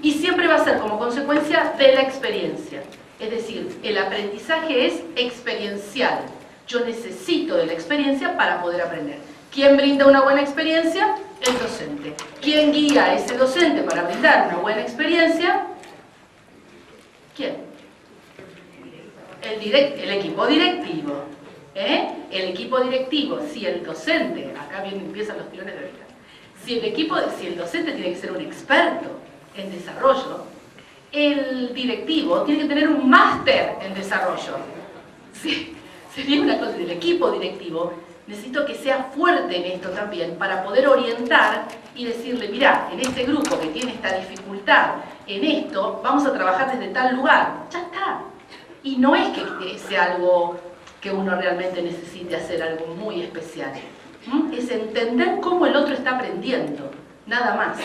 y siempre va a ser como consecuencia de la experiencia. Es decir, el aprendizaje es experiencial. Yo necesito de la experiencia para poder aprender. ¿Quién brinda una buena experiencia? El docente. ¿Quién guía a ese docente para brindar una buena experiencia? ¿Quién? El equipo directivo. El equipo directivo, si el docente, acá empiezan los tirones de oreja, si el docente tiene que ser un experto en desarrollo, el directivo tiene que tener un máster en desarrollo. Sí, sería una cosa del equipo directivo. Necesito que sea fuerte en esto también para poder orientar y decirle, mirá, en este grupo que tiene esta dificultad, en esto, vamos a trabajar desde tal lugar. Ya está. Y no es que sea algo que uno realmente necesite hacer, algo muy especial. Es entender cómo el otro está aprendiendo, nada más.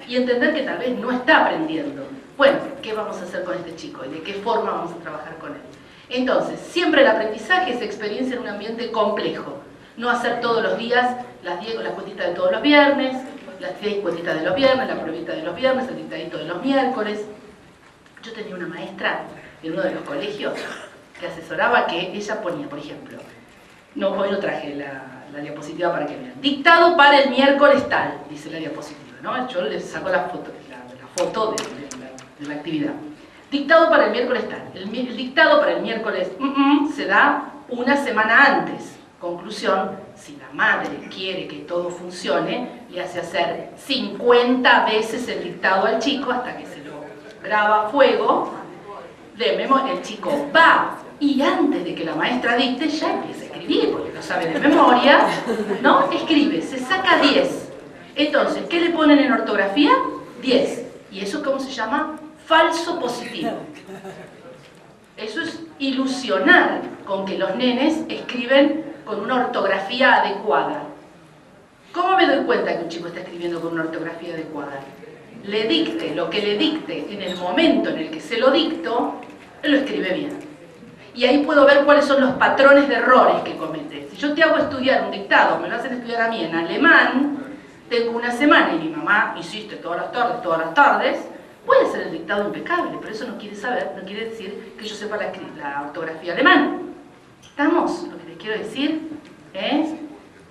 Y entender que tal vez no está aprendiendo. Bueno, ¿qué vamos a hacer con este chico? ¿Y de qué forma vamos a trabajar con él? Entonces, siempre el aprendizaje es experiencia en un ambiente complejo. No hacer todos los días las cuentitas de todos los viernes, las 10 cuentitas de los viernes, la pruebita de los viernes, el dictadito de los miércoles. Yo tenía una maestra en uno de los colegios que asesoraba, que ella ponía, por ejemplo, hoy no traje la diapositiva para que vean, dictado para el miércoles tal, dice la diapositiva, ¿no? Yo les saco la foto de la actividad. Dictado para el miércoles tal. El dictado para el miércoles se da una semana antes. Conclusión, si la madre quiere que todo funcione, le hace hacer 50 veces el dictado al chico hasta que se lo graba a fuego. El chico va y antes de que la maestra dicte ya empieza a escribir, porque lo sabe de memoria, ¿no? Escribe, se saca 10. Entonces, ¿qué le ponen en ortografía? 10. ¿Y eso cómo se llama? Falso positivo. Eso es ilusionar con que los nenes escriben con una ortografía adecuada. ¿Cómo me doy cuenta que un chico está escribiendo con una ortografía adecuada? Le dicte lo que le dicte en el momento en el que se lo dicto, él lo escribe bien. Y ahí puedo ver cuáles son los patrones de errores que comete. Si yo te hago estudiar un dictado, me lo hacen estudiar a mí en alemán, tengo una semana y mi mamá insiste todas las tardes, voy a hacer el dictado impecable, pero eso no quiere decir que yo sepa la ortografía alemana. ¿Estamos? Lo que les quiero decir es,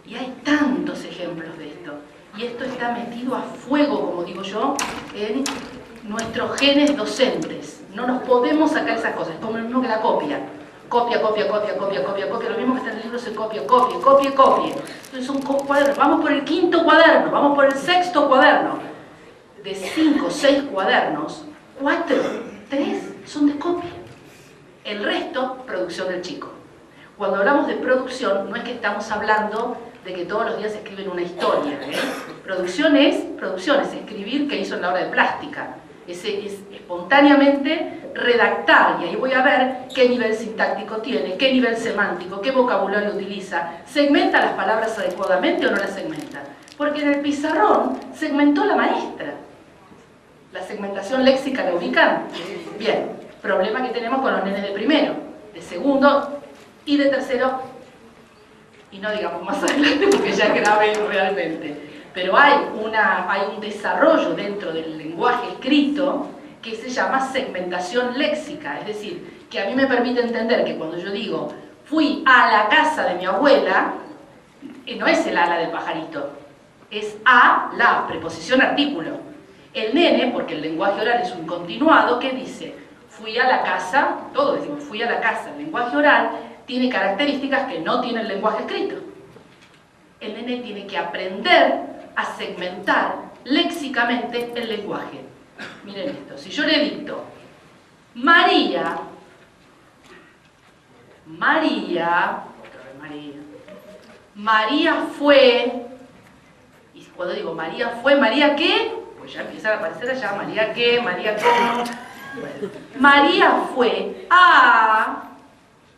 y hay tantos ejemplos de esto, y esto está metido a fuego, como digo yo, en nuestros genes docentes. No nos podemos sacar esas cosas, es como lo mismo que la copia. Copia, lo mismo que está en el libro se copia. Entonces son cuadernos, vamos por el 5.º cuaderno, vamos por el 6.º cuaderno. De 5 o 6 cuadernos, 4, 3 son de copia. El resto, producción del chico. Cuando hablamos de producción, no es que estamos hablando de que todos los días se escriben una historia. Producción es escribir que hizo en la hora de plástica. Es espontáneamente redactar, y ahí voy a ver qué nivel sintáctico tiene, qué nivel semántico, qué vocabulario utiliza, segmenta las palabras adecuadamente o no las segmenta. Porque en el pizarrón segmentó la maestra. La segmentación léxica la ubican. Bien, problema que tenemos con los nenes de primero, de segundo y de tercero, y no digamos más adelante porque ya es grave realmente. Pero hay un desarrollo dentro del lenguaje escrito que se llama segmentación léxica, es decir, que a mí me permite entender que cuando yo digo fui a la casa de mi abuela, no es el ala del pajarito, es a, la, preposición artículo. El nene, porque el lenguaje oral es un continuado, ¿qué dice? Fui a la casa, todos decimos fui a la casa. El lenguaje oral tiene características que no tiene el lenguaje escrito. El nene tiene que aprender a segmentar léxicamente el lenguaje. Miren esto, si yo le dicto María, María fue, y cuando digo María fue, ¿María qué? Pues ya empiezan a aparecer allá, María qué, María cómo. Bueno, María fue a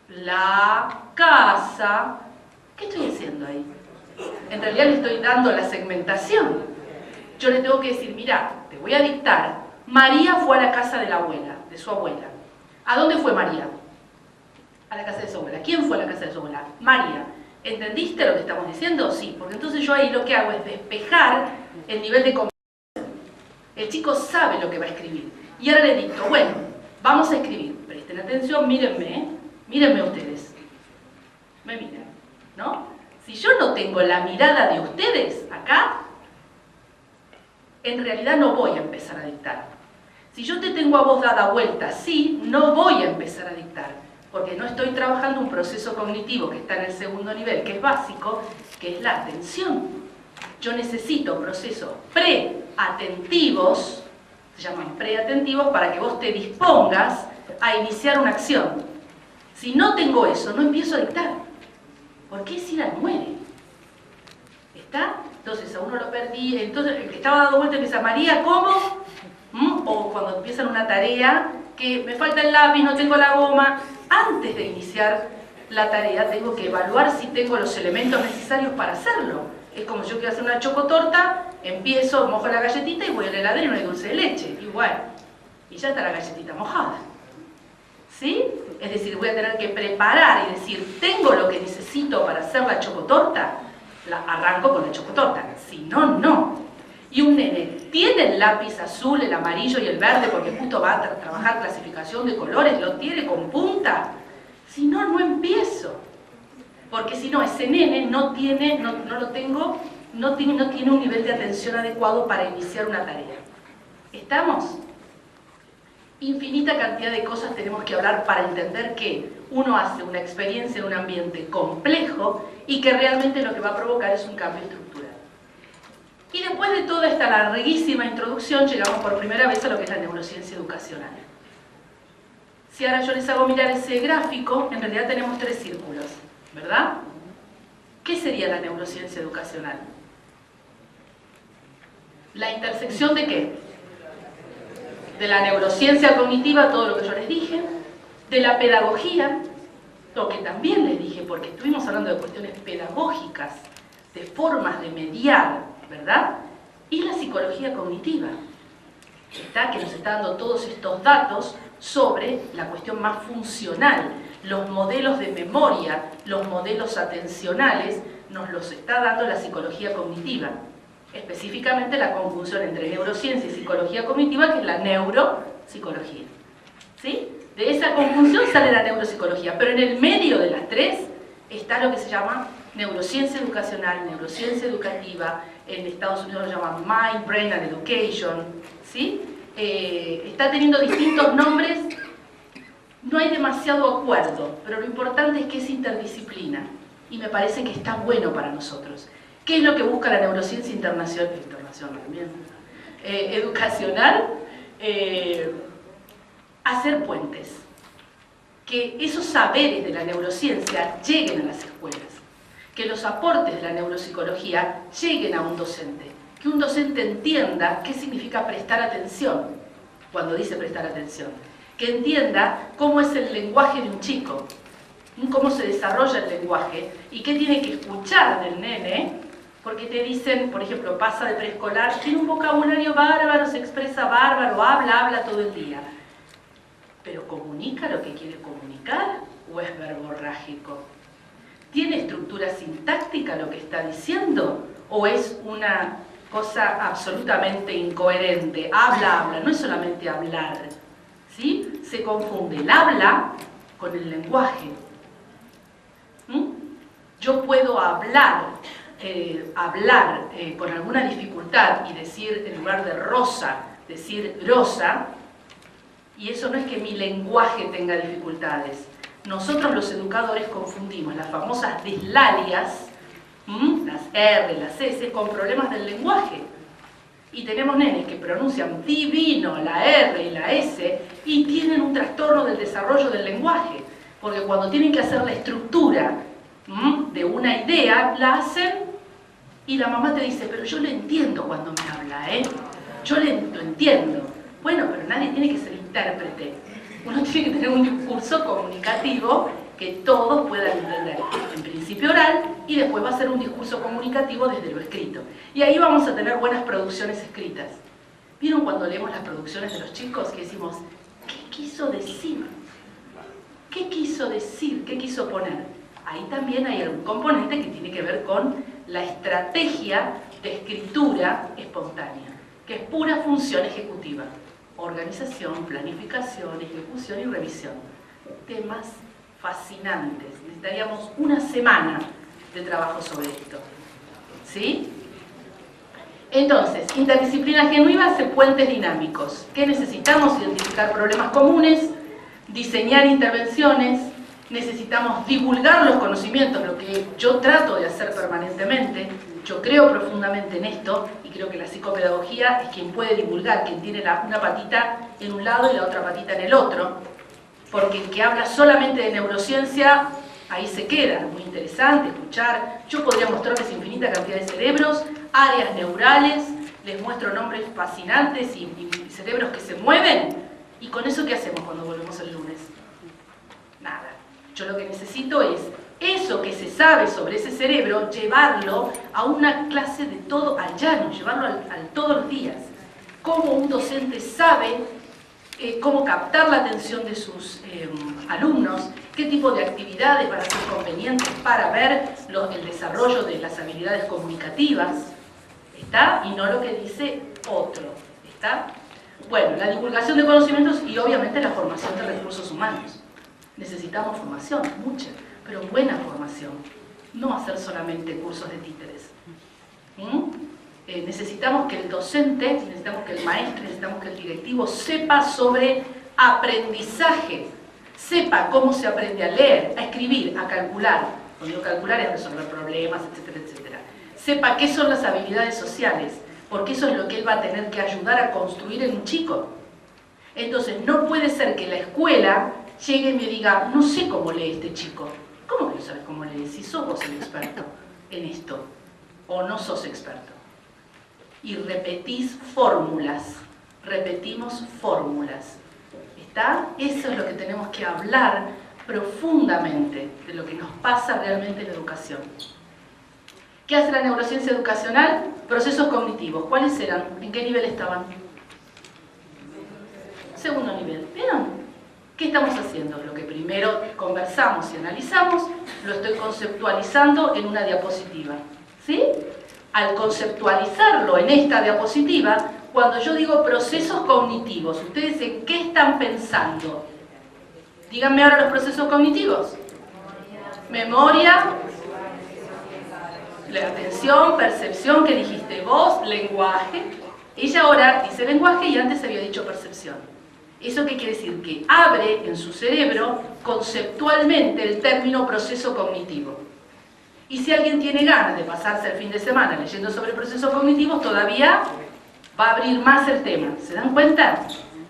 la casa. ¿Qué estoy haciendo ahí? En realidad le estoy dando la segmentación. Yo le tengo que decir, mira, te voy a dictar, María fue a la casa de la abuela, de su abuela. ¿A dónde fue María? A la casa de su abuela. ¿Quién fue a la casa de su abuela? María. ¿Entendiste lo que estamos diciendo? Sí, porque entonces yo ahí lo que hago es despejar el nivel de comprensión. El chico sabe lo que va a escribir. Y ahora le dicto, bueno, vamos a escribir. Presten atención, mírenme, mírenme ustedes. Me miran, ¿no? Si yo no tengo la mirada de ustedes acá, en realidad no voy a empezar a dictar. Si yo te tengo a vos dada vuelta así, no voy a empezar a dictar, porque no estoy trabajando un proceso cognitivo que está en el segundo nivel, que es básico, que es la atención. Yo necesito procesos preatentivos, se llaman preatentivos, para que vos te dispongas a iniciar una acción. Si no tengo eso, no empiezo a dictar. Porque es ir al muere. ¿Está? Entonces a uno lo perdí. Entonces el que estaba dando vuelta empieza, María, ¿cómo? O cuando empiezan una tarea, que me falta el lápiz, no tengo la goma. Antes de iniciar la tarea tengo que evaluar si tengo los elementos necesarios para hacerlo. Es como yo quiero hacer una chocotorta, empiezo, mojo la galletita y voy a la heladera y no hay dulce de leche. Igual. Y ya está la galletita mojada. ¿Sí? Es decir, voy a tener que preparar y decir, ¿tengo lo que necesito para hacer la chocotorta? Arranco con la chocotorta. Si no, no. Y un nene tiene el lápiz azul, el amarillo y el verde porque justo va a trabajar clasificación de colores, lo tiene con punta. Si no, no empiezo. Porque si no, ese nene no tiene un nivel de atención adecuado para iniciar una tarea. ¿Estamos? infinita cantidad de cosas tenemos que hablar para entender que uno hace una experiencia en un ambiente complejo y que realmente lo que va a provocar es un cambio estructural. Y después de toda esta larguísima introducción, llegamos por primera vez a lo que es la neurociencia educacional. Si ahora yo les hago mirar ese gráfico, en realidad tenemos 3 círculos, ¿verdad? ¿Qué sería la neurociencia educacional? ¿La intersección de qué? De la neurociencia cognitiva, todo lo que yo les dije, de la pedagogía, lo que también les dije, porque estuvimos hablando de cuestiones pedagógicas, de formas de mediar, ¿verdad? Y la psicología cognitiva, que nos está dando todos estos datos sobre la cuestión más funcional, los modelos de memoria, los modelos atencionales, nos los está dando la psicología cognitiva. Específicamente la conjunción entre neurociencia y psicología cognitiva, que es la neuropsicología. ¿Sí? De esa conjunción sale la neuropsicología, pero en el medio de las 3 está lo que se llama neurociencia educacional, neurociencia educativa, en Estados Unidos lo llaman Mind, Brain and Education, ¿sí? Está teniendo distintos nombres, no hay demasiado acuerdo, pero lo importante es que es interdisciplina y me parece que está bueno para nosotros. ¿Qué es lo que busca la neurociencia educacional? Hacer puentes. Que esos saberes de la neurociencia lleguen a las escuelas. Que los aportes de la neuropsicología lleguen a un docente. Que un docente entienda qué significa prestar atención, cuando dice prestar atención. Que entienda cómo es el lenguaje de un chico, cómo se desarrolla el lenguaje y qué tiene que escuchar del nene, porque te dicen, por ejemplo, pasa de preescolar, tiene un vocabulario bárbaro, se expresa bárbaro, habla todo el día. ¿Pero comunica lo que quiere comunicar o es verborrágico? ¿Tiene estructura sintáctica lo que está diciendo o es una cosa absolutamente incoherente? Habla, no es solamente hablar, ¿sí? Se confunde el habla con el lenguaje. Yo puedo hablar con alguna dificultad y decir, en lugar de rosa, decir grosa, y eso no es que mi lenguaje tenga dificultades. Nosotros los educadores confundimos las famosas dislalias, las R, las S, con problemas del lenguaje. Y tenemos nenes que pronuncian divino la R y la S y tienen un trastorno del desarrollo del lenguaje. Porque cuando tienen que hacer la estructura de una idea, la hacen y la mamá te dice, pero yo le entiendo cuando me habla, yo lo entiendo. Bueno, pero nadie tiene que ser intérprete. Uno tiene que tener un discurso comunicativo que todos puedan entender. En principio oral y después va a ser un discurso comunicativo desde lo escrito. Y ahí vamos a tener buenas producciones escritas. ¿Vieron cuando leemos las producciones de los chicos que decimos, ¿qué quiso decir? ¿Qué quiso decir? ¿Qué quiso poner? Ahí también hay algún componente que tiene que ver con la estrategia de escritura espontánea, que es pura función ejecutiva. Organización, planificación, ejecución y revisión. Temas fascinantes. Necesitaríamos una semana de trabajo sobre esto. ¿Sí? Entonces, interdisciplina genuina hace puentes dinámicos. ¿Qué necesitamos? Identificar problemas comunes, diseñar intervenciones, necesitamos divulgar los conocimientos, lo que yo trato de hacer permanentemente. Yo creo profundamente en esto y creo que la psicopedagogía es quien puede divulgar, quien tiene una patita en un lado y la otra patita en el otro, porque el que habla solamente de neurociencia, ahí se queda. Muy interesante escuchar. Yo podría mostrarles infinita cantidad de cerebros, áreas neurales, les muestro nombres fascinantes y cerebros que se mueven. ¿Y con eso qué hacemos cuando volvemos el lunes? Nada. Yo lo que necesito es eso que se sabe sobre ese cerebro, llevarlo a una clase de todo al llano, llevarlo al todos los días. Cómo un docente sabe cómo captar la atención de sus alumnos, qué tipo de actividades van a ser convenientes para ver el desarrollo de las habilidades comunicativas, ¿está? Y no lo que dice otro, ¿está? Bueno, la divulgación de conocimientos y obviamente la formación de recursos humanos. Necesitamos formación, mucha, pero buena formación, no hacer solamente cursos de títeres. Necesitamos que el docente, necesitamos que el maestro, necesitamos que el directivo sepa sobre aprendizaje, sepa cómo se aprende a leer, a escribir, a calcular. Cuando digo calcular es resolver problemas, etcétera, etcétera. Sepa qué son las habilidades sociales, porque eso es lo que él va a tener que ayudar a construir en un chico. Entonces, no puede ser que la escuela llegue y me diga, no sé cómo lee este chico. ¿Cómo que no sabes cómo lee? Si sos vos el experto en esto, o no sos experto. Y repetís fórmulas, repetimos fórmulas. ¿Está? Eso es lo que tenemos que hablar profundamente, de lo que nos pasa realmente en la educación. ¿Qué hace la neurociencia educacional? Procesos cognitivos. ¿Cuáles eran? ¿En qué nivel estaban? Segundo nivel. ¿Vieron? ¿Qué estamos haciendo? Lo que primero conversamos y analizamos, lo estoy conceptualizando en una diapositiva. ¿Sí? Al conceptualizarlo en esta diapositiva, cuando yo digo procesos cognitivos, ¿ustedes en qué están pensando? Díganme ahora los procesos cognitivos. Memoria, la atención, percepción, ¿qué dijiste vos? Lenguaje. Ella ahora dice lenguaje y antes había dicho percepción. ¿Eso qué quiere decir? Que abre en su cerebro conceptualmente el término proceso cognitivo. Y si alguien tiene ganas de pasarse el fin de semana leyendo sobre procesos cognitivos, todavía va a abrir más el tema. ¿Se dan cuenta?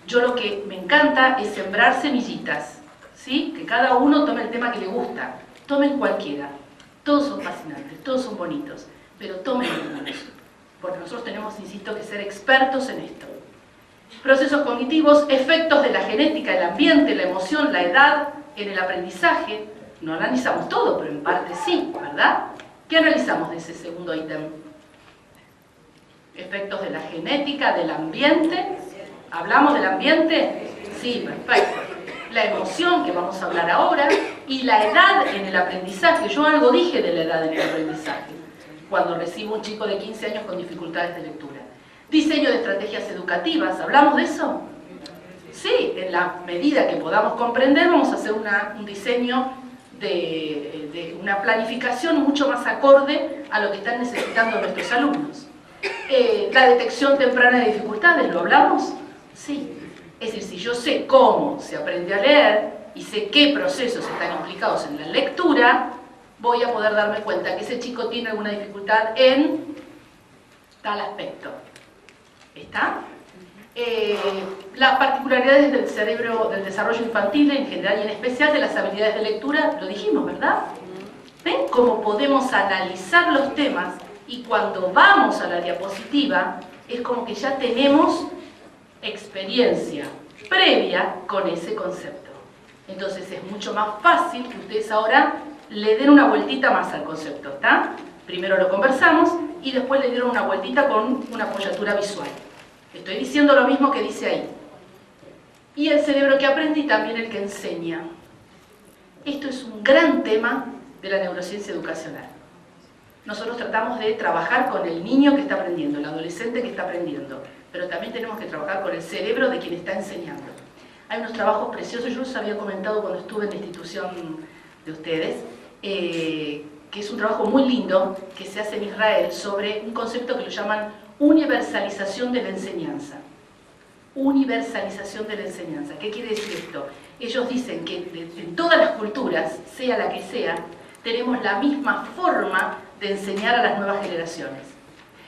Yo lo que me encanta es sembrar semillitas, ¿sí? Que cada uno tome el tema que le gusta. Tomen cualquiera. Todos son fascinantes, todos son bonitos, pero tomen algunos. Porque nosotros tenemos, insisto, que ser expertos en esto. Procesos cognitivos, efectos de la genética, el ambiente, la emoción, la edad, en el aprendizaje. No analizamos todo, pero en parte sí, ¿verdad? ¿Qué analizamos de ese segundo ítem? Efectos de la genética, del ambiente. ¿Hablamos del ambiente? Sí, perfecto. La emoción, que vamos a hablar ahora, y la edad en el aprendizaje. Yo algo dije de la edad en el aprendizaje, cuando recibo un chico de 15 años con dificultades de lectura. Diseño de estrategias educativas, ¿hablamos de eso? Sí, en la medida que podamos comprender, vamos a hacer un diseño de una planificación mucho más acorde a lo que están necesitando nuestros alumnos. La detección temprana de dificultades, ¿lo hablamos? Sí. Es decir, si yo sé cómo se aprende a leer y sé qué procesos están implicados en la lectura, voy a poder darme cuenta que ese chico tiene alguna dificultad en tal aspecto. ¿Está? Las particularidades del cerebro, del desarrollo infantil en general y en especial de las habilidades de lectura, lo dijimos, ¿verdad? ¿Ven cómo podemos analizar los temas? Y cuando vamos a la diapositiva, es como que ya tenemos experiencia previa con ese concepto. Entonces es mucho más fácil que ustedes ahora le den una vueltita más al concepto, ¿está? Primero lo conversamos y después le dieron una vueltita con una apoyatura visual. Estoy diciendo lo mismo que dice ahí. Y el cerebro que aprende y también el que enseña. Esto es un gran tema de la neurociencia educacional. Nosotros tratamos de trabajar con el niño que está aprendiendo, el adolescente que está aprendiendo, pero también tenemos que trabajar con el cerebro de quien está enseñando. Hay unos trabajos preciosos, yo los había comentado cuando estuve en la institución de ustedes, que es un trabajo muy lindo que se hace en Israel sobre un concepto que lo llaman universalización de la enseñanza. Universalización de la enseñanza. ¿Qué quiere decir esto? Ellos dicen que en todas las culturas, sea la que sea, tenemos la misma forma de enseñar a las nuevas generaciones.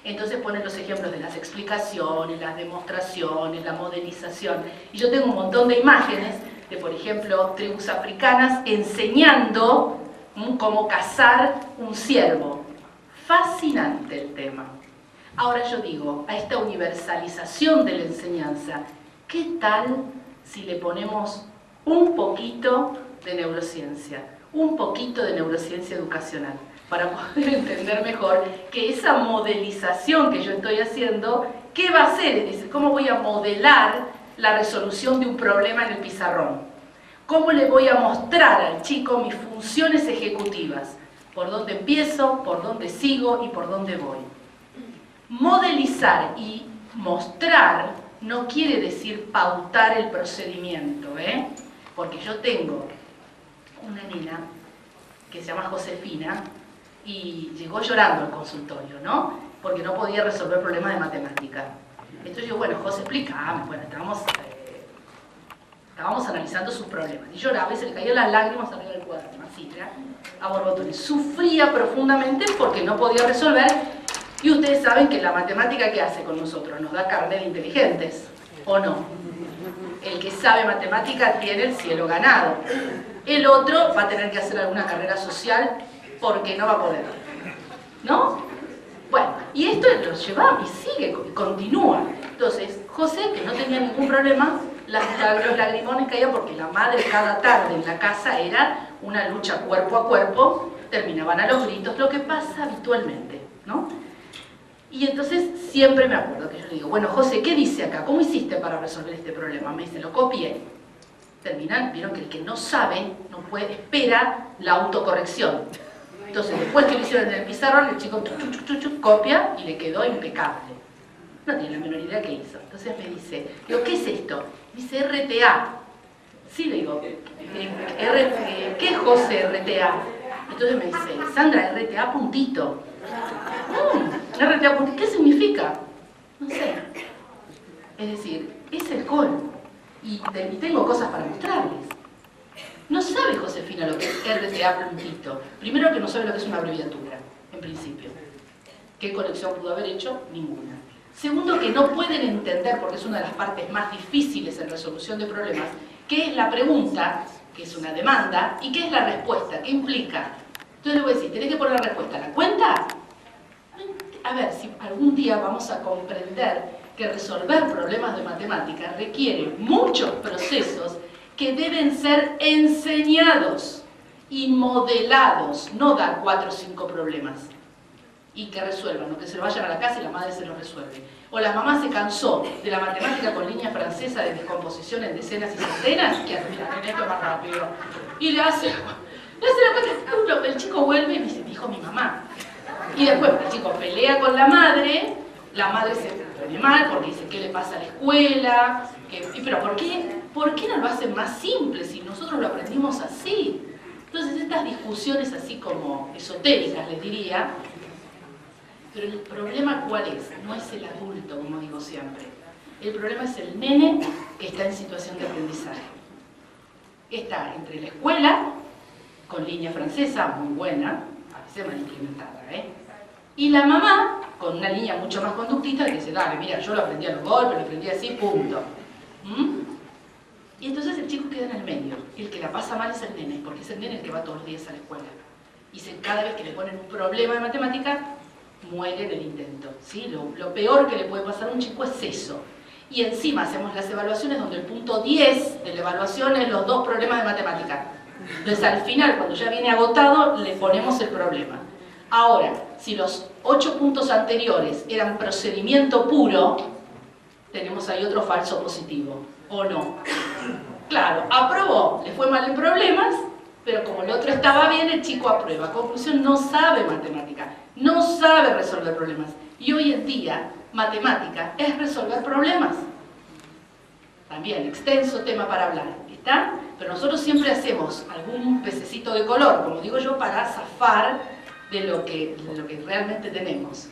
Entonces ponen los ejemplos de las explicaciones, las demostraciones, la modelización. Y yo tengo un montón de imágenes de, por ejemplo, tribus africanas enseñando cómo cazar un ciervo. Fascinante el tema. Ahora yo digo, a esta universalización de la enseñanza, ¿qué tal si le ponemos un poquito de neurociencia? Un poquito de neurociencia educacional, para poder entender mejor que esa modelización que yo estoy haciendo, ¿qué va a hacer? Es decir, ¿cómo voy a modelar la resolución de un problema en el pizarrón? ¿Cómo le voy a mostrar al chico mis funciones ejecutivas? ¿Por dónde empiezo, por dónde sigo y por dónde voy? Modelizar y mostrar no quiere decir pautar el procedimiento, porque yo tengo una nena que se llama Josefina y llegó llorando al consultorio, ¿no? Porque no podía resolver problemas de matemática. Entonces yo, bueno, José, explícame. Bueno, estábamos Estábamos analizando sus problemas. Y lloraba y se le caían las lágrimas arriba del cuaderno, así, era a borbotones. Sufría profundamente porque no podía resolver. Y ustedes saben que la matemática, ¿qué hace con nosotros? Nos da carnet de inteligentes, ¿o no? El que sabe matemática tiene el cielo ganado. El otro va a tener que hacer alguna carrera social porque no va a poder, ¿no? Bueno, y esto lo lleva y sigue, continúa. Entonces, José, que no tenía ningún problema, los lagrimones caían porque la madre cada tarde en la casa era una lucha cuerpo a cuerpo, terminaban a los gritos, lo que pasa habitualmente, ¿no? Y entonces siempre me acuerdo que yo le digo, bueno, José, ¿qué dice acá? ¿Cómo hiciste para resolver este problema? Me dice, lo copié. Terminan, vieron que el que no sabe, no puede, espera la autocorrección. Entonces, después que lo hicieron en el pizarrón, el chico copia y le quedó impecable. No tiene la menor idea qué hizo. Entonces me dice, digo, ¿qué es esto? Dice RTA. Sí, le digo, ¿qué es José RTA? Entonces me dice, Sandra, RTA puntito. RTA puntito, ¿qué significa? No sé. Es decir, es el colmo. Y tengo cosas para mostrarles. No sabe Josefina lo que es RTA puntito. Primero que no sabe lo que es una abreviatura, en principio. ¿Qué conexión pudo haber hecho? Ninguna. Segundo, que no pueden entender, porque es una de las partes más difíciles en resolución de problemas, qué es la pregunta, que es una demanda, y qué es la respuesta, qué implica. Entonces le voy a decir, tenés que poner la respuesta. ¿La cuenta? A ver, si algún día vamos a comprender que resolver problemas de matemáticas requiere muchos procesos que deben ser enseñados y modelados, no dar 4 o 5 problemas y que resuelvan, o que se lo vayan a la casa y la madre se lo resuelve. O la mamá se cansó de la matemática con línea francesa de descomposición en decenas y centenas, que hace, mira, tenés esto más rápido. Y le hace la cuenta, el chico vuelve y me dice, dijo mi mamá. Y después el chico pelea con la madre se pone mal porque dice, ¿qué le pasa a la escuela? Pero ¿por qué no lo hacen más simple si nosotros lo aprendimos así? Entonces estas discusiones así como esotéricas, les diría. Pero el problema, ¿cuál es? No es el adulto, como digo siempre. El problema es el nene que está en situación de aprendizaje. Está entre la escuela, con línea francesa, muy buena, a veces mal implementada, y la mamá, con una línea mucho más conductista, que dice, dale, mira, yo lo aprendí a los golpes, lo aprendí así, punto. Y entonces el chico queda en el medio. El que la pasa mal es el nene, porque es el nene el que va todos los días a la escuela. Y cada vez que le ponen un problema de matemática, muere en el intento, ¿sí? Lo peor que le puede pasar a un chico es eso. Y encima hacemos las evaluaciones donde el punto 10 de la evaluación es los 2 problemas de matemática. Entonces al final, cuando ya viene agotado, le ponemos el problema. Ahora, si los 8 puntos anteriores eran procedimiento puro, tenemos ahí otro falso positivo, ¿o no? Claro, aprobó, le fue mal en problemas, pero como el otro estaba bien, el chico aprueba. Conclusión, no sabe matemática, no sabe resolver problemas. Y hoy en día, matemática es resolver problemas. También, extenso tema para hablar, ¿está? Pero nosotros siempre hacemos algún pececito de color, como digo yo, para zafar de lo que realmente tenemos.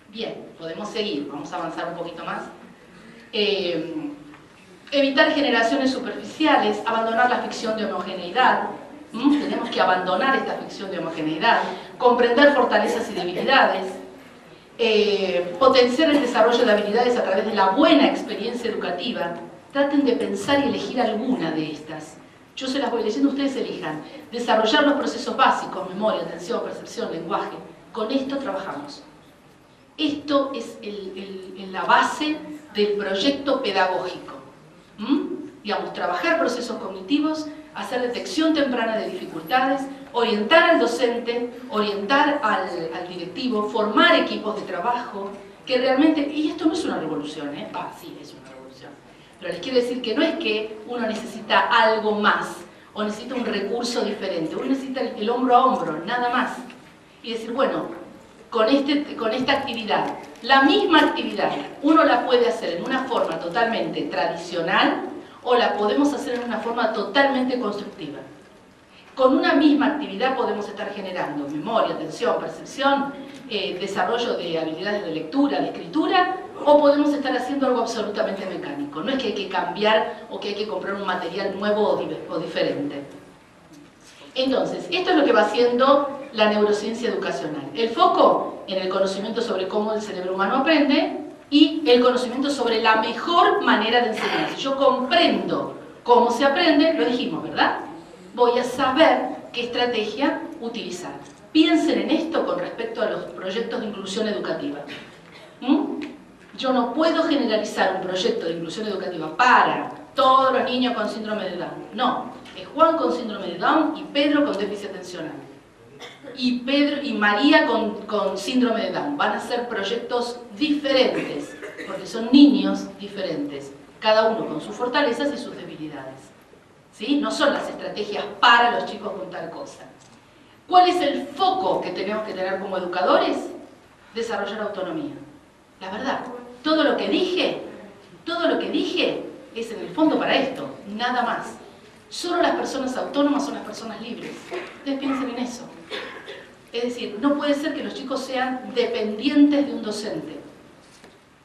Bien, podemos seguir, vamos a avanzar un poquito más. Evitar generaciones superficiales, abandonar la ficción de homogeneidad. Tenemos que abandonar esta ficción de homogeneidad, comprender fortalezas y debilidades, potenciar el desarrollo de habilidades a través de la buena experiencia educativa. Traten de pensar y elegir alguna de estas. Yo se las voy leyendo, ustedes elijan. Desarrollar los procesos básicos, memoria, atención, percepción, lenguaje. Con esto trabajamos. Esto es la base del proyecto pedagógico. Digamos, trabajar procesos cognitivos, hacer detección temprana de dificultades, orientar al docente, orientar al directivo, formar equipos de trabajo, que realmente, y esto no es una revolución, sí, es una revolución, pero les quiero decir que no es que uno necesita algo más, o necesita un recurso diferente, uno necesita el hombro a hombro, nada más, y decir, bueno, con esta actividad, la misma actividad, uno la puede hacer en una forma totalmente tradicional, o la podemos hacer en una forma totalmente constructiva. Con una misma actividad podemos estar generando memoria, atención, percepción, desarrollo de habilidades de lectura, de escritura, o podemos estar haciendo algo absolutamente mecánico. No es que hay que cambiar o que hay que comprar un material nuevo o diferente. Entonces, esto es lo que va haciendo la neurociencia educacional. El foco en el conocimiento sobre cómo el cerebro humano aprende y el conocimiento sobre la mejor manera de enseñar. Si yo comprendo cómo se aprende, lo dijimos, ¿verdad? Voy a saber qué estrategia utilizar. Piensen en esto con respecto a los proyectos de inclusión educativa. Yo no puedo generalizar un proyecto de inclusión educativa para todos los niños con síndrome de Down. No, es Juan con síndrome de Down y Pedro con déficit atencional. Y María con síndrome de Down. Van a ser proyectos diferentes, porque son niños diferentes, cada uno con sus fortalezas y sus debilidades. ¿Sí? No son las estrategias para los chicos con tal cosa. ¿Cuál es el foco que tenemos que tener como educadores? Desarrollar autonomía. La verdad, todo lo que dije es en el fondo para esto, nada más. Solo las personas autónomas son las personas libres. Ustedes piensen en eso. Es decir, no puede ser que los chicos sean dependientes de un docente.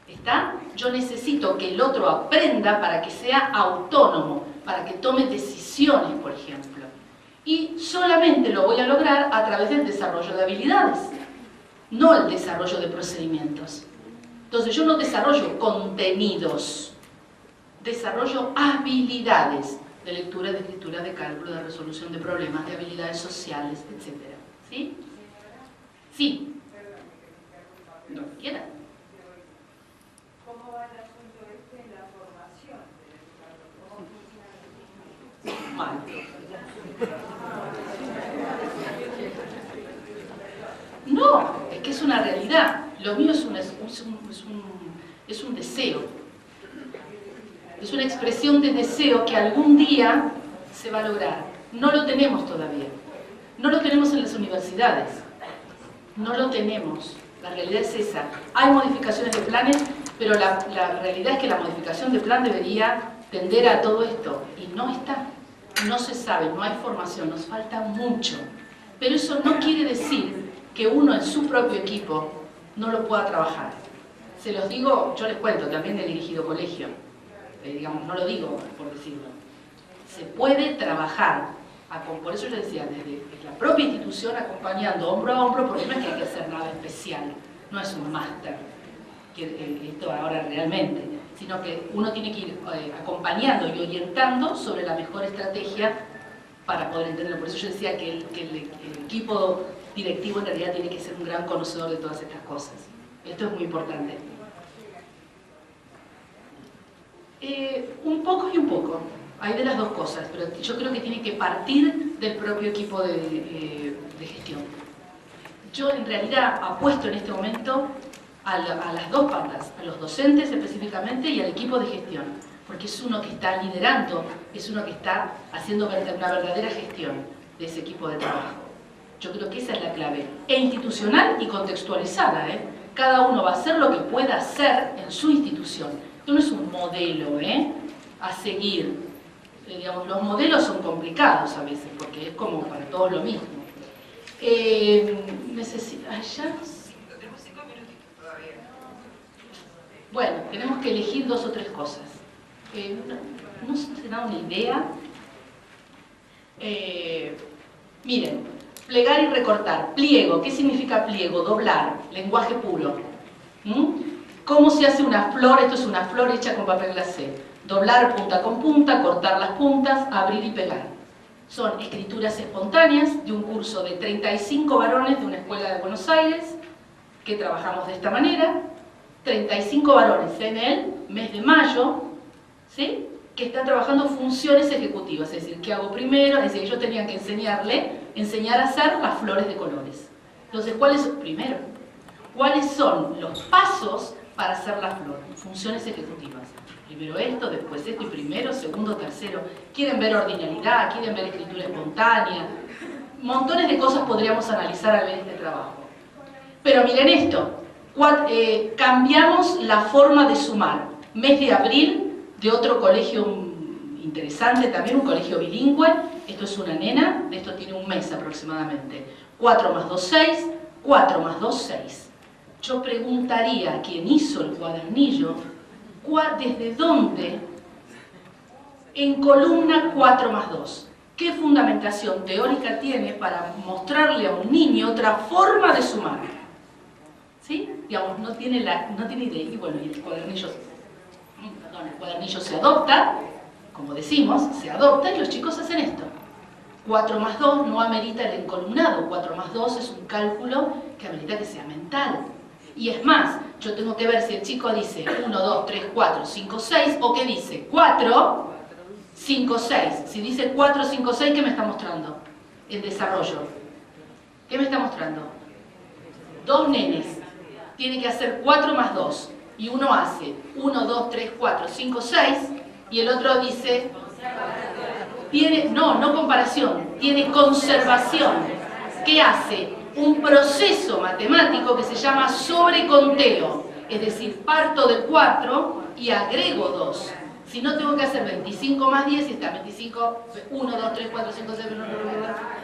¿Está? Yo necesito que el otro aprenda para que sea autónomo, para que tome decisiones, por ejemplo. Y solamente lo voy a lograr a través del desarrollo de habilidades, no el desarrollo de procedimientos. Entonces yo no desarrollo contenidos, desarrollo habilidades de lectura, de escritura, de cálculo, de resolución de problemas, de habilidades sociales, etc. ¿Sí? Sí. Lo que quieran. ¿Cómo va el asunto en la formación del educador? Mal. No, es que es una realidad. Lo mío es un deseo. Es una expresión de deseo que algún día se va a lograr. No lo tenemos todavía. No lo tenemos en las universidades. No lo tenemos. La realidad es esa. Hay modificaciones de planes, pero la realidad es que la modificación de plan debería tender a todo esto. Y no está. No se sabe, no hay formación, nos falta mucho. Pero eso no quiere decir que uno en su propio equipo no lo pueda trabajar. Se los digo, yo les cuento, también he dirigido colegio. Digamos, no lo digo por decirlo. Se puede trabajar, por eso yo decía, desde la propia institución acompañando hombro a hombro, porque no es que hay que hacer nada especial, no es un máster, esto ahora realmente, sino que uno tiene que ir acompañando y orientando sobre la mejor estrategia para poder entenderlo. Por eso yo decía que el equipo directivo en realidad tiene que ser un gran conocedor de todas estas cosas. Esto es muy importante. Un poco y un poco. Hay de las dos cosas, pero yo creo que tiene que partir del propio equipo de gestión. Yo en realidad apuesto en este momento a las dos patas, a los docentes específicamente y al equipo de gestión, porque es uno que está liderando, es uno que está haciendo una verdadera gestión de ese equipo de trabajo. Yo creo que esa es la clave, e institucional y contextualizada, ¿eh? Cada uno va a hacer lo que pueda hacer en su institución. Esto no es un modelo a seguir. Digamos, los modelos son complicados a veces, porque es como para todos lo mismo. ¿Ya? Tenemos 5 minutitos todavía. Bueno, tenemos que elegir 2 o 3 cosas. ¿No se da una idea? Miren, plegar y recortar. Pliego, ¿qué significa pliego? Doblar, lenguaje puro. ¿Cómo se hace una flor? Esto es una flor hecha con papel glacé. Doblar punta con punta, cortar las puntas, abrir y pegar. Son escrituras espontáneas de un curso de 35 varones de una escuela de Buenos Aires, que trabajamos de esta manera. 35 varones en el mes de mayo, ¿sí? Que están trabajando funciones ejecutivas, es decir, ¿qué hago primero? Es decir, ellos tenían que enseñar a hacer las flores de colores. Entonces, ¿cuáles son los pasos para hacer la flor? Funciones ejecutivas. Primero esto, después esto, y primero, segundo, tercero. Quieren ver ordinalidad, quieren ver escritura espontánea. Montones de cosas podríamos analizar al ver este trabajo. Pero miren esto, cambiamos la forma de sumar. Mes de abril, de otro colegio interesante también, un colegio bilingüe. Esto es una nena, de esto tiene un mes aproximadamente. 4 más 2, 6, 4 más 2, 6. yo preguntaría a quien hizo el cuadernillo, ¿desde dónde en columna 4 más 2? ¿Qué fundamentación teórica tiene para mostrarle a un niño otra forma de sumar? ¿Sí? Digamos, no tiene idea. Y bueno, y el cuadernillo se adopta, como decimos, se adopta y los chicos hacen esto. 4 más 2 no amerita el encolumnado, 4 más 2 es un cálculo que amerita que sea mental. Y es más, yo tengo que ver si el chico dice 1, 2, 3, 4, 5, 6 o que dice 4, 5, 6. Si dice 4, 5, 6, ¿qué me está mostrando? El desarrollo. ¿Qué me está mostrando? Dos nenes tienen que hacer 4 más 2 y uno hace 1, 2, 3, 4, 5, 6 y el otro dice... no comparación, tiene conservación. ¿Qué hace? Un proceso matemático que se llama sobreconteo. Es decir, parto de 4 y agrego 2. Si no, tengo que hacer 25 más 10 y está 25, 1, 2, 3, 4, 5, 6,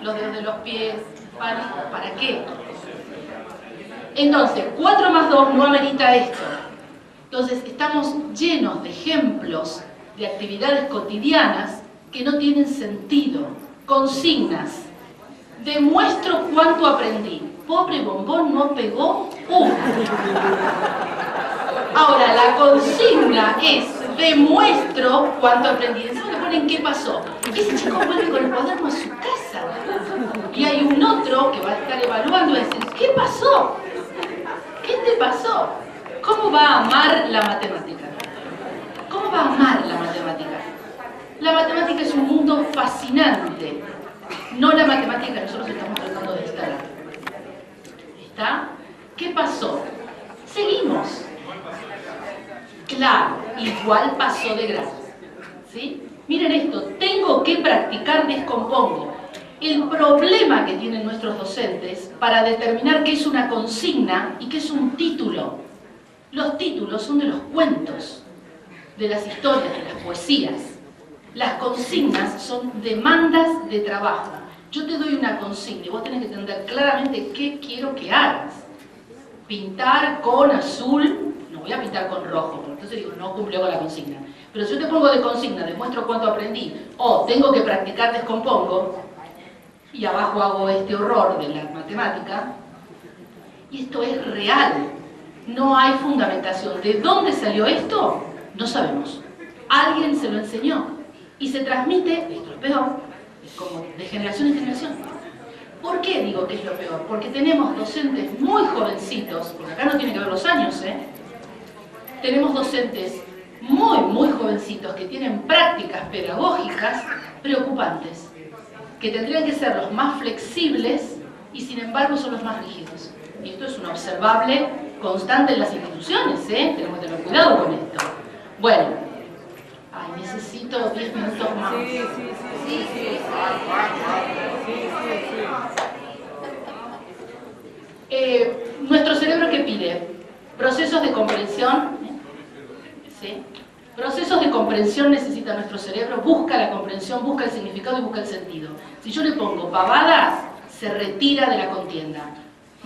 los dedos de los pies. ¿Para qué? Entonces, 4 más 2 no amerita esto. Entonces, estamos llenos de ejemplos de actividades cotidianas que no tienen sentido. Consignas. Demuestro cuánto aprendí. Pobre bombón no pegó una. Ahora, la consigna es demuestro cuánto aprendí. Encima le ponen qué pasó. Ese chico vuelve con el cuaderno a su casa. Y hay un otro que va a estar evaluando y dice, ¿qué pasó? ¿Qué te pasó? ¿Cómo va a amar la matemática? ¿Cómo va a amar la matemática? La matemática es un mundo fascinante, no la matemática que nosotros estamos tratando de instalar. ¿Está? ¿Qué pasó? Seguimos. Claro, igual pasó de grado. ¿Sí? Miren esto, tengo que practicar descompongo. El problema que tienen nuestros docentes para determinar qué es una consigna y qué es un título. Los títulos son de los cuentos, de las historias, de las poesías. Las consignas son demandas de trabajo. Yo te doy una consigna y vos tenés que entender claramente qué quiero que hagas. Pintar con azul, no voy a pintar con rojo, porque entonces digo, no cumplió con la consigna. Pero si yo te pongo de consigna, demuestro cuánto aprendí, o tengo que practicar descompongo, y abajo hago este horror de la matemática, y esto es real. No hay fundamentación. ¿De dónde salió esto? No sabemos. Alguien se lo enseñó. Y se transmite, esto es peor, es como de generación en generación. ¿Por qué digo que es lo peor? Porque tenemos docentes muy jovencitos, porque acá no tiene que ver los años, tenemos docentes muy jovencitos que tienen prácticas pedagógicas preocupantes, que tendrían que ser los más flexibles y sin embargo son los más rígidos. Y esto es un observable constante en las instituciones, tenemos que tener cuidado con esto. Bueno. Ay, necesito 10 minutos más. Nuestro cerebro, ¿qué pide? Procesos de comprensión. ¿Sí? Procesos de comprensión necesita nuestro cerebro. Busca la comprensión, busca el significado y busca el sentido. Si yo le pongo pavadas, se retira de la contienda.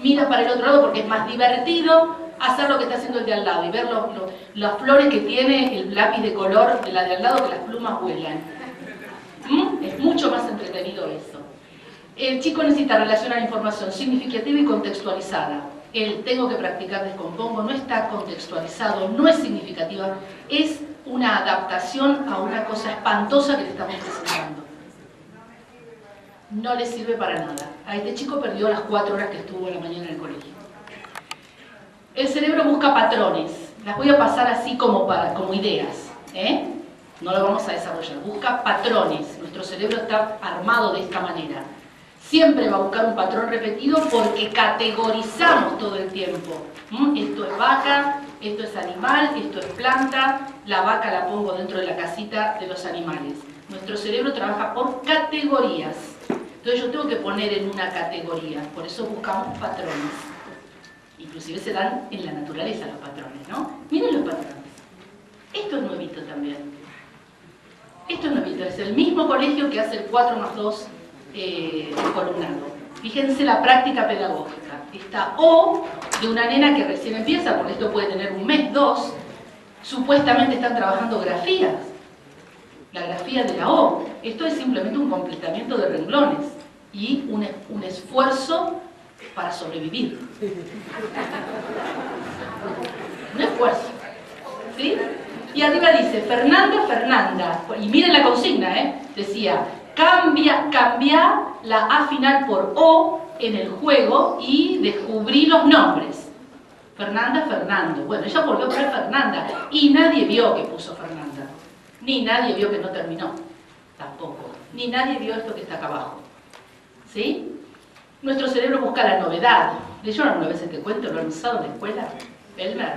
Mira para el otro lado porque es más divertido hacer lo que está haciendo el de al lado y ver las flores que tiene el lápiz de color de la de al lado, que las plumas vuelan. Es mucho más entretenido eso. El chico necesita relacionar información significativa y contextualizada. El tengo que practicar descompongo no está contextualizado, no es significativa, es una adaptación a una cosa espantosa que le estamos presentando. No le sirve para nada. A este chico perdió las 4 horas que estuvo a la mañana en el colegio. El cerebro busca patrones. Las voy a pasar así como ideas. No lo vamos a desarrollar. Busca patrones. Nuestro cerebro está armado de esta manera. Siempre va a buscar un patrón repetido porque categorizamos todo el tiempo. Esto es vaca, esto es animal, esto es planta. La vaca la pongo dentro de la casita de los animales. Nuestro cerebro trabaja por categorías. Entonces yo tengo que poner en una categoría. Por eso buscamos patrones. Inclusive se dan en la naturaleza los patrones, ¿no? Miren los patrones. Esto es nuevito también. Esto es nuevito. Es el mismo colegio que hace el 4 más 2 columnado. Fíjense la práctica pedagógica. Esta O de una nena que recién empieza, porque esto puede tener un mes, 2, supuestamente están trabajando grafías. La grafía de la O. Esto es simplemente un completamiento de renglones y un esfuerzo para sobrevivir. Un esfuerzo. ¿Sí? Y arriba dice, Fernanda, y miren la consigna, decía, cambia la A final por O en el juego y descubrí los nombres. Fernando. Bueno, ella volvió a poner Fernanda y nadie vio que puso Fernanda. Ni nadie vio que no terminó. Tampoco. Ni nadie vio esto que está acá abajo. ¿Sí? Nuestro cerebro busca la novedad. ¿Leyeron alguna vez este cuento? ¿Lo han usado en la escuela? Elmer.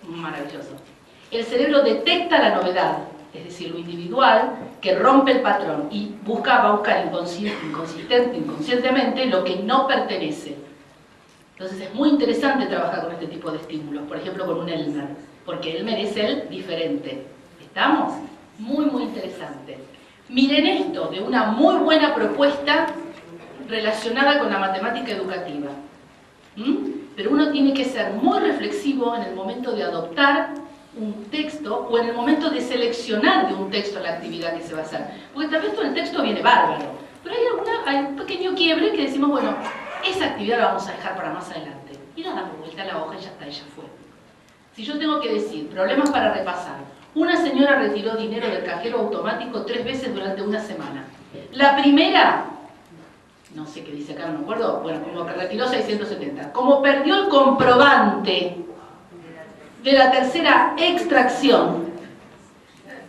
Maravilloso. El cerebro detecta la novedad, es decir, lo individual, que rompe el patrón y va a buscar inconscientemente lo que no pertenece. Entonces es muy interesante trabajar con este tipo de estímulos, por ejemplo con un Elmer, porque Elmer es el diferente. ¿Estamos? Muy, muy interesante. Miren esto, de una muy buena propuesta relacionada con la matemática educativa. Pero uno tiene que ser muy reflexivo en el momento de adoptar un texto o en el momento de seleccionar de un texto la actividad que se va a hacer. Porque tal vez todo el texto viene bárbaro, pero hay un pequeño quiebre que decimos, bueno, esa actividad la vamos a dejar para más adelante. Y le damos vuelta a la hoja y ya está, ya fue. Si yo tengo que decir, problemas para repasar, una señora retiró dinero del cajero automático 3 veces durante una semana. La primera, no sé qué dice acá, no me acuerdo, bueno, como que retiró 670. Como perdió el comprobante de la tercera extracción,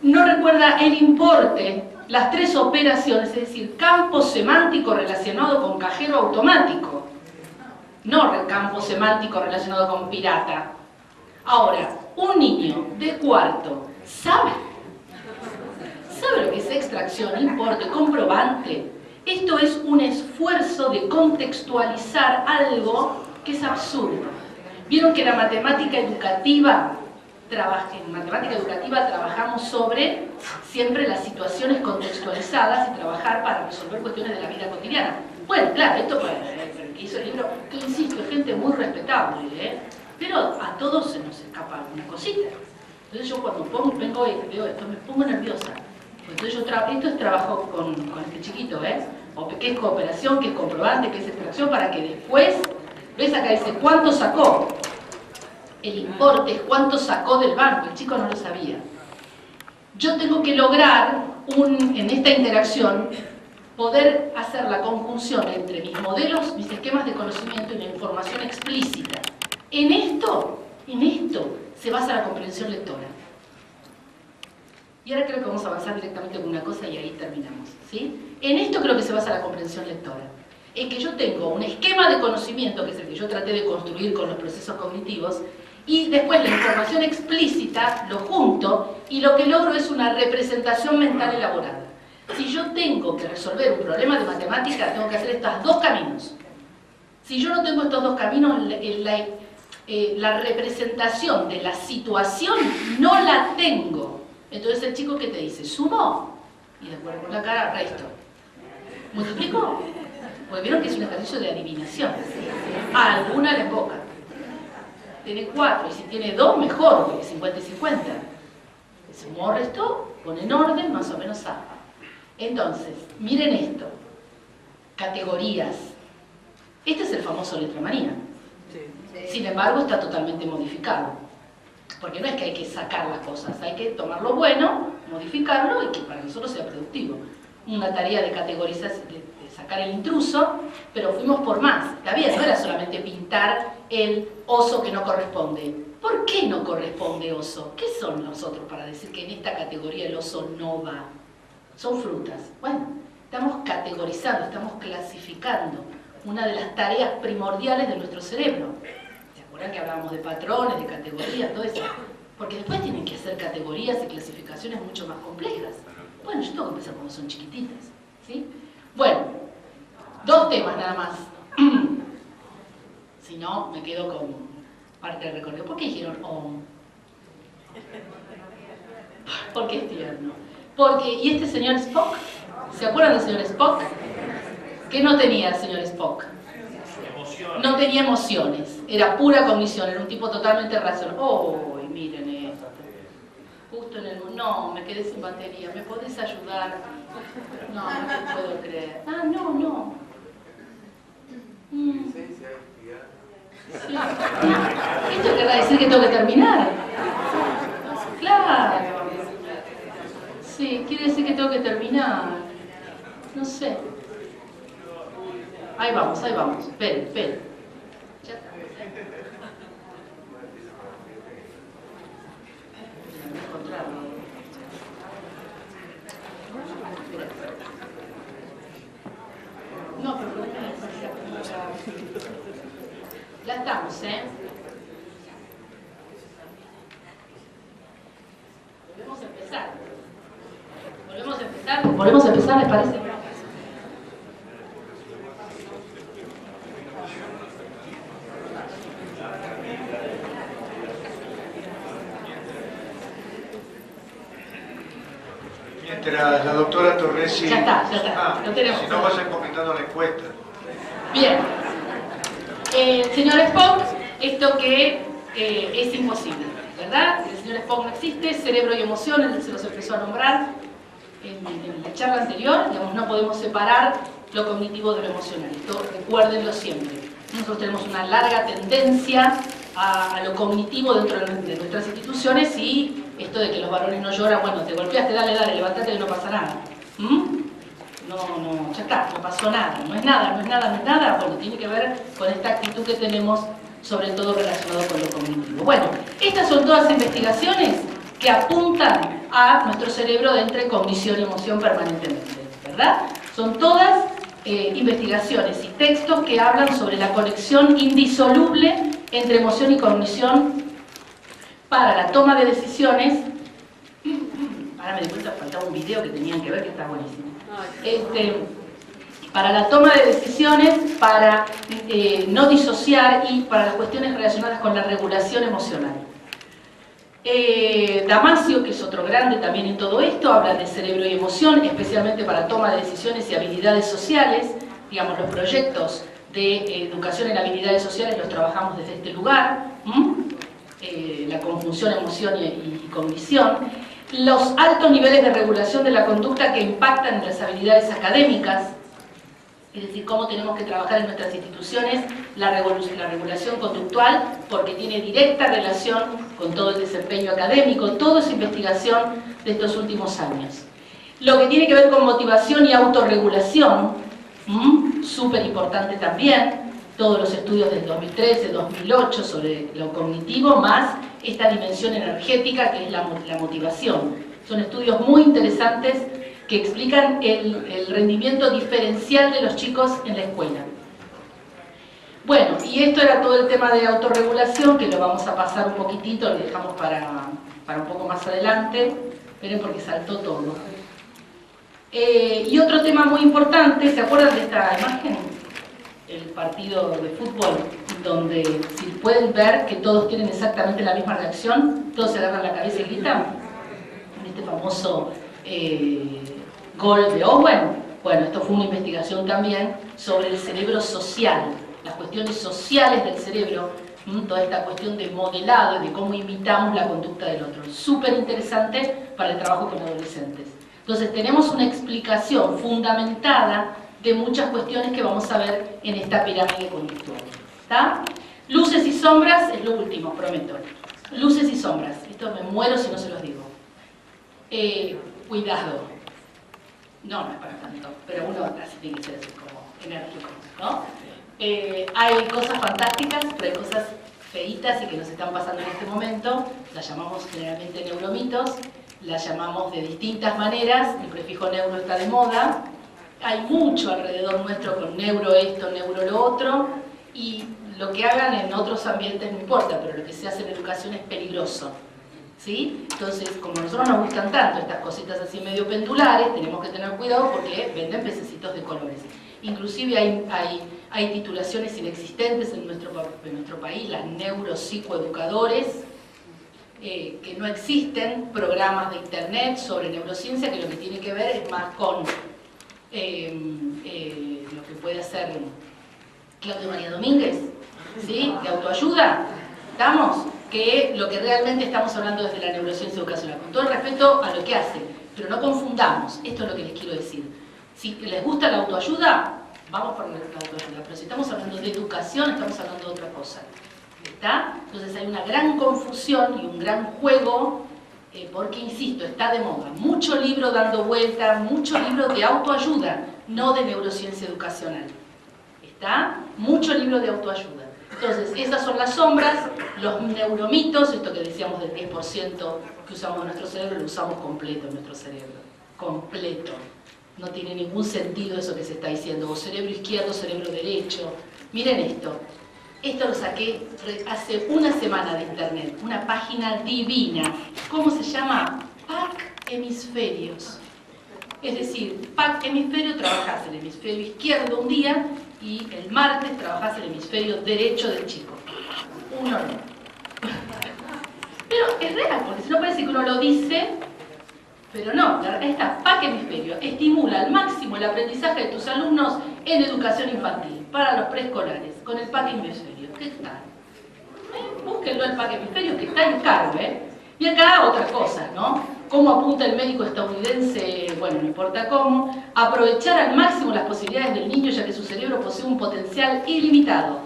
no recuerda el importe, las 3 operaciones, es decir, campo semántico relacionado con cajero automático, no campo semántico relacionado con pirata. Ahora, un niño de cuarto, ¿sabe lo que es extracción, importe, comprobante? Esto es un esfuerzo de contextualizar algo que es absurdo. Vieron que la matemática educativa, en matemática educativa trabajamos sobre siempre las situaciones contextualizadas y trabajar para resolver cuestiones de la vida cotidiana. Bueno, claro, esto para el que hizo el libro, que insisto, es gente muy respetable, pero a todos se nos escapa alguna cosita. Entonces yo cuando vengo y veo esto me pongo nerviosa. Entonces esto es trabajo con este chiquito, o que es cooperación, que es comprobante, que es extracción, para que después, ves acá dice, ¿cuánto sacó? El importe es cuánto sacó del banco, el chico no lo sabía. Yo tengo que lograr, en esta interacción, poder hacer la conjunción entre mis modelos, mis esquemas de conocimiento y la información explícita. En esto se basa la comprensión lectora. Y ahora creo que vamos a avanzar directamente con una cosa y ahí terminamos, ¿sí? En esto creo que se basa la comprensión lectora. En que yo tengo un esquema de conocimiento, que es el que yo traté de construir con los procesos cognitivos, y después la información explícita lo junto y lo que logro es una representación mental elaborada. Si yo tengo que resolver un problema de matemática, tengo que hacer estos 2 caminos. Si yo no tengo estos 2 caminos, la representación de la situación no la tengo. Entonces el chico que te dice, sumo, y después con la cara, resto. ¿Multiplico? Porque vieron que es un ejercicio de adivinación. A alguna le emboca. Tiene 4, y si tiene 2, mejor, porque 50 y 50. Sumó, restó, pone en orden, más o menos sabe. Entonces, miren esto. Categorías. Este es el famoso letramanía. Sin embargo, está totalmente modificado. Porque no es que hay que sacar las cosas, hay que tomar lo bueno, modificarlo y que para nosotros sea productivo. Una tarea de categorizar, de sacar el intruso, pero fuimos por más. Está bien, no era solamente pintar el oso que no corresponde. ¿Por qué no corresponde oso? ¿Qué son nosotros para decir que en esta categoría el oso no va? Son frutas. Bueno, estamos categorizando, estamos clasificando una de las tareas primordiales de nuestro cerebro. ¿Se acuerdan que hablábamos de patrones, de categorías, todo eso? Porque después tienen que hacer categorías y clasificaciones mucho más complejas. Bueno, yo tengo que empezar cuando son chiquititas, ¿sí? Bueno, 2 temas nada más. Si no, me quedo con parte del recorrido. ¿Por qué dijeron OM? Porque es tierno. Porque, ¿y este señor Spock? ¿Se acuerdan del señor Spock? ¿Qué no tenía el señor Spock? no tenía emociones, era pura cognición, era un tipo totalmente racional. Oh, miren esto. Justo en el... No, me quedé sin batería, ¿me podés ayudar? No, no te puedo creer. Ah, no. Sí. Esto querrá decir que tengo que terminar. Claro. Sí, quiere decir que tengo que terminar. No sé. Ahí vamos. Esperen. Ya está. No, pero ya estamos, ¿eh? Volvemos a empezar, ¿les parece? Mientras la doctora Torresi... Ya está, lo tenemos. Si no, vas a ir completando la encuesta. Bien. Señor Spock, esto que es imposible, ¿verdad? El señor Spock no existe, cerebro y emoción, él se los empezó a nombrar en la charla anterior, digamos, no podemos separar lo cognitivo de lo emocional, esto recuérdenlo siempre. Nosotros tenemos una larga tendencia a lo cognitivo dentro de nuestras instituciones y esto de que los varones no lloran, bueno, te golpeaste, dale, levántate y no pasa nada. No, ya está, no pasó nada, no es nada, bueno, tiene que ver con esta actitud que tenemos, sobre todo relacionado con lo cognitivo. Bueno, estas son todas investigaciones que apuntan a nuestro cerebro de entre cognición y emoción permanentemente, ¿verdad? Son todas investigaciones y textos que hablan sobre la conexión indisoluble entre emoción y cognición para la toma de decisiones. Ahora me di cuenta que faltaba un video que tenían que ver, que está buenísimo. Para la toma de decisiones, para no disociar y para las cuestiones relacionadas con la regulación emocional. Damasio, que es otro grande también en todo esto, habla de cerebro y emoción, especialmente para toma de decisiones y habilidades sociales. Digamos, los proyectos de educación en habilidades sociales los trabajamos desde este lugar. La conjunción emoción y cognición. Los altos niveles de regulación de la conducta que impactan en las habilidades académicas, es decir, cómo tenemos que trabajar en nuestras instituciones la regulación conductual, porque tiene directa relación con todo el desempeño académico. Todo es investigación de estos últimos años. Lo que tiene que ver con motivación y autorregulación, súper importante también, todos los estudios del 2013, 2008 sobre lo cognitivo, más esta dimensión energética que es la motivación. Son estudios muy interesantes que explican el rendimiento diferencial de los chicos en la escuela. Bueno, y esto era todo el tema de autorregulación, que lo vamos a pasar un poquitito, lo dejamos para un poco más adelante. Esperen porque saltó todo. Y otro tema muy importante, ¿se acuerdan de esta imagen? El partido de fútbol, donde si pueden ver que todos tienen exactamente la misma reacción, todos se agarran la cabeza y gritan, en este famoso gol de Owen. Bueno, esto fue una investigación también sobre el cerebro social, las cuestiones sociales del cerebro, toda esta cuestión de modelado y de cómo imitamos la conducta del otro. Súper interesante para el trabajo con adolescentes. Entonces tenemos una explicación fundamentada de muchas cuestiones que vamos a ver en esta pirámide conductual. ¿Está? Luces y sombras es lo último, prometo. Luces y sombras. Esto me muero si no se los digo. Cuidado. No es para tanto, pero uno así tiene que ser así como enérgico, ¿no? Hay cosas fantásticas, pero hay cosas feitas y que nos están pasando en este momento. Las llamamos generalmente neuromitos, las llamamos de distintas maneras. El prefijo neuro está de moda. Hay mucho alrededor nuestro con neuro esto, neuro lo otro, y lo que hagan en otros ambientes no importa, pero lo que se hace en educación es peligroso, ¿sí? Entonces, como a nosotros nos gustan tanto estas cositas así medio pendulares, tenemos que tener cuidado porque venden pececitos de colores. Inclusive hay titulaciones inexistentes en nuestro país, las neuropsicoeducadores, que no existen programas de internet sobre neurociencia, que lo que tiene que ver es más con lo que puede ser Claudio María Domínguez, ¿sí? De autoayuda, ¿estamos? Que lo que realmente estamos hablando desde la neurociencia educacional, con todo el respeto a lo que hace, pero no confundamos, esto es lo que les quiero decir. Si les gusta la autoayuda, vamos por la autoayuda, pero si estamos hablando de educación, estamos hablando de otra cosa, ¿está? Entonces hay una gran confusión y un gran juego, porque, insisto, está de moda. Mucho libro dando vuelta, mucho libro de autoayuda, no de neurociencia educacional. ¿Está? Mucho libro de autoayuda. Entonces, esas son las sombras, los neuromitos, esto que decíamos del 10% que usamos en nuestro cerebro, lo usamos completo en nuestro cerebro. Completo. No tiene ningún sentido eso que se está diciendo, o cerebro izquierdo, cerebro derecho. Miren esto. Esto lo saqué hace una semana de internet, una página divina. ¿Cómo se llama? PAC Hemisferios. Es decir, PAC Hemisferio, trabajás el hemisferio izquierdo un día y el martes trabajás el hemisferio derecho del chico. Un horror. Pero es real, porque si no parece que uno lo dice, pero no, esta PAC Hemisferio estimula al máximo el aprendizaje de tus alumnos en educación infantil, para los preescolares, con el PAC Hemisferio. ¿Qué tal? Búsquenlo el PAC Hemisferio, que está en cargo, Y acá otras cosas, ¿no? Cómo apunta el médico estadounidense, bueno, no importa cómo, aprovechar al máximo las posibilidades del niño, ya que su cerebro posee un potencial ilimitado.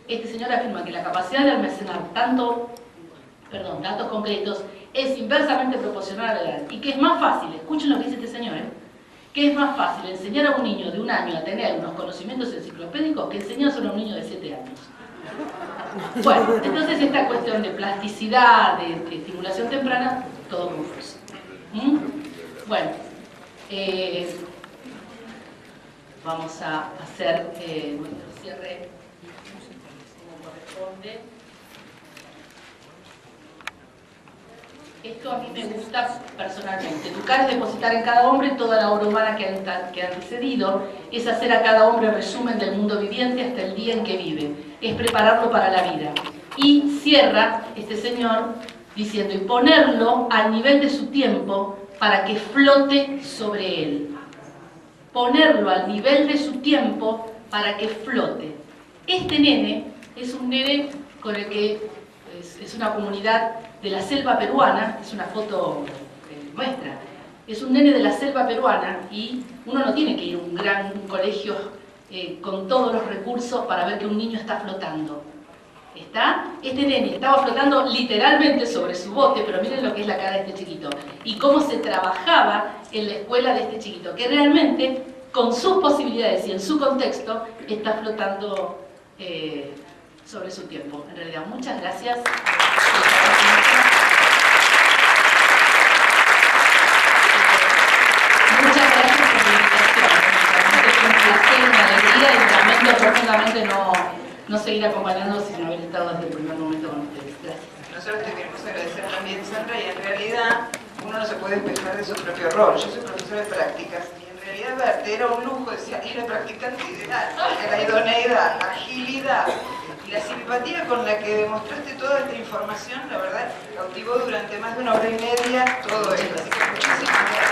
Este señor afirma que la capacidad de almacenar datos concretos es inversamente proporcional a la edad, y que es más fácil, escuchen lo que dice este señor, que es más fácil enseñar a un niño de 1 año a tener unos conocimientos enciclopédicos que enseñárselo a un niño de 7 años. Bueno, entonces esta cuestión de plasticidad, de estimulación temprana, todo confuso. Bueno, vamos a hacer nuestro cierre como corresponde. Esto a mí me gusta personalmente. Educar es depositar en cada hombre toda la obra humana que ha antecedido, es hacer a cada hombre resumen del mundo viviente hasta el día en que vive, es prepararlo para la vida. Y cierra este señor diciendo, y ponerlo al nivel de su tiempo para que flote sobre él. Ponerlo al nivel de su tiempo para que flote. Este nene es un nene con el que es una comunidad de la selva peruana, es una foto nuestra, es un nene de la selva peruana y uno no tiene que ir a un gran colegio con todos los recursos para ver que un niño está flotando. Este nene estaba flotando literalmente sobre su bote, pero miren lo que es la cara de este chiquito y cómo se trabajaba en la escuela de este chiquito, que realmente con sus posibilidades y en su contexto está flotando sobre su tiempo. En realidad, muchas gracias. Muchas gracias por la invitación. Realmente fue un placer, una alegría y lamento profundamente no seguir acompañando sin haber estado desde el primer momento con ustedes. Gracias. Nosotros te queremos agradecer también, Sandra, y en realidad uno no se puede despejar de su propio rol. Yo soy profesora de prácticas y en realidad verte era un lujo, decía, era practicante ideal, la idoneidad, agilidad y la simpatía con la que demostraste toda esta información, la verdad, cautivó durante más de 1 hora y media todo esto. Así que muchísimas gracias.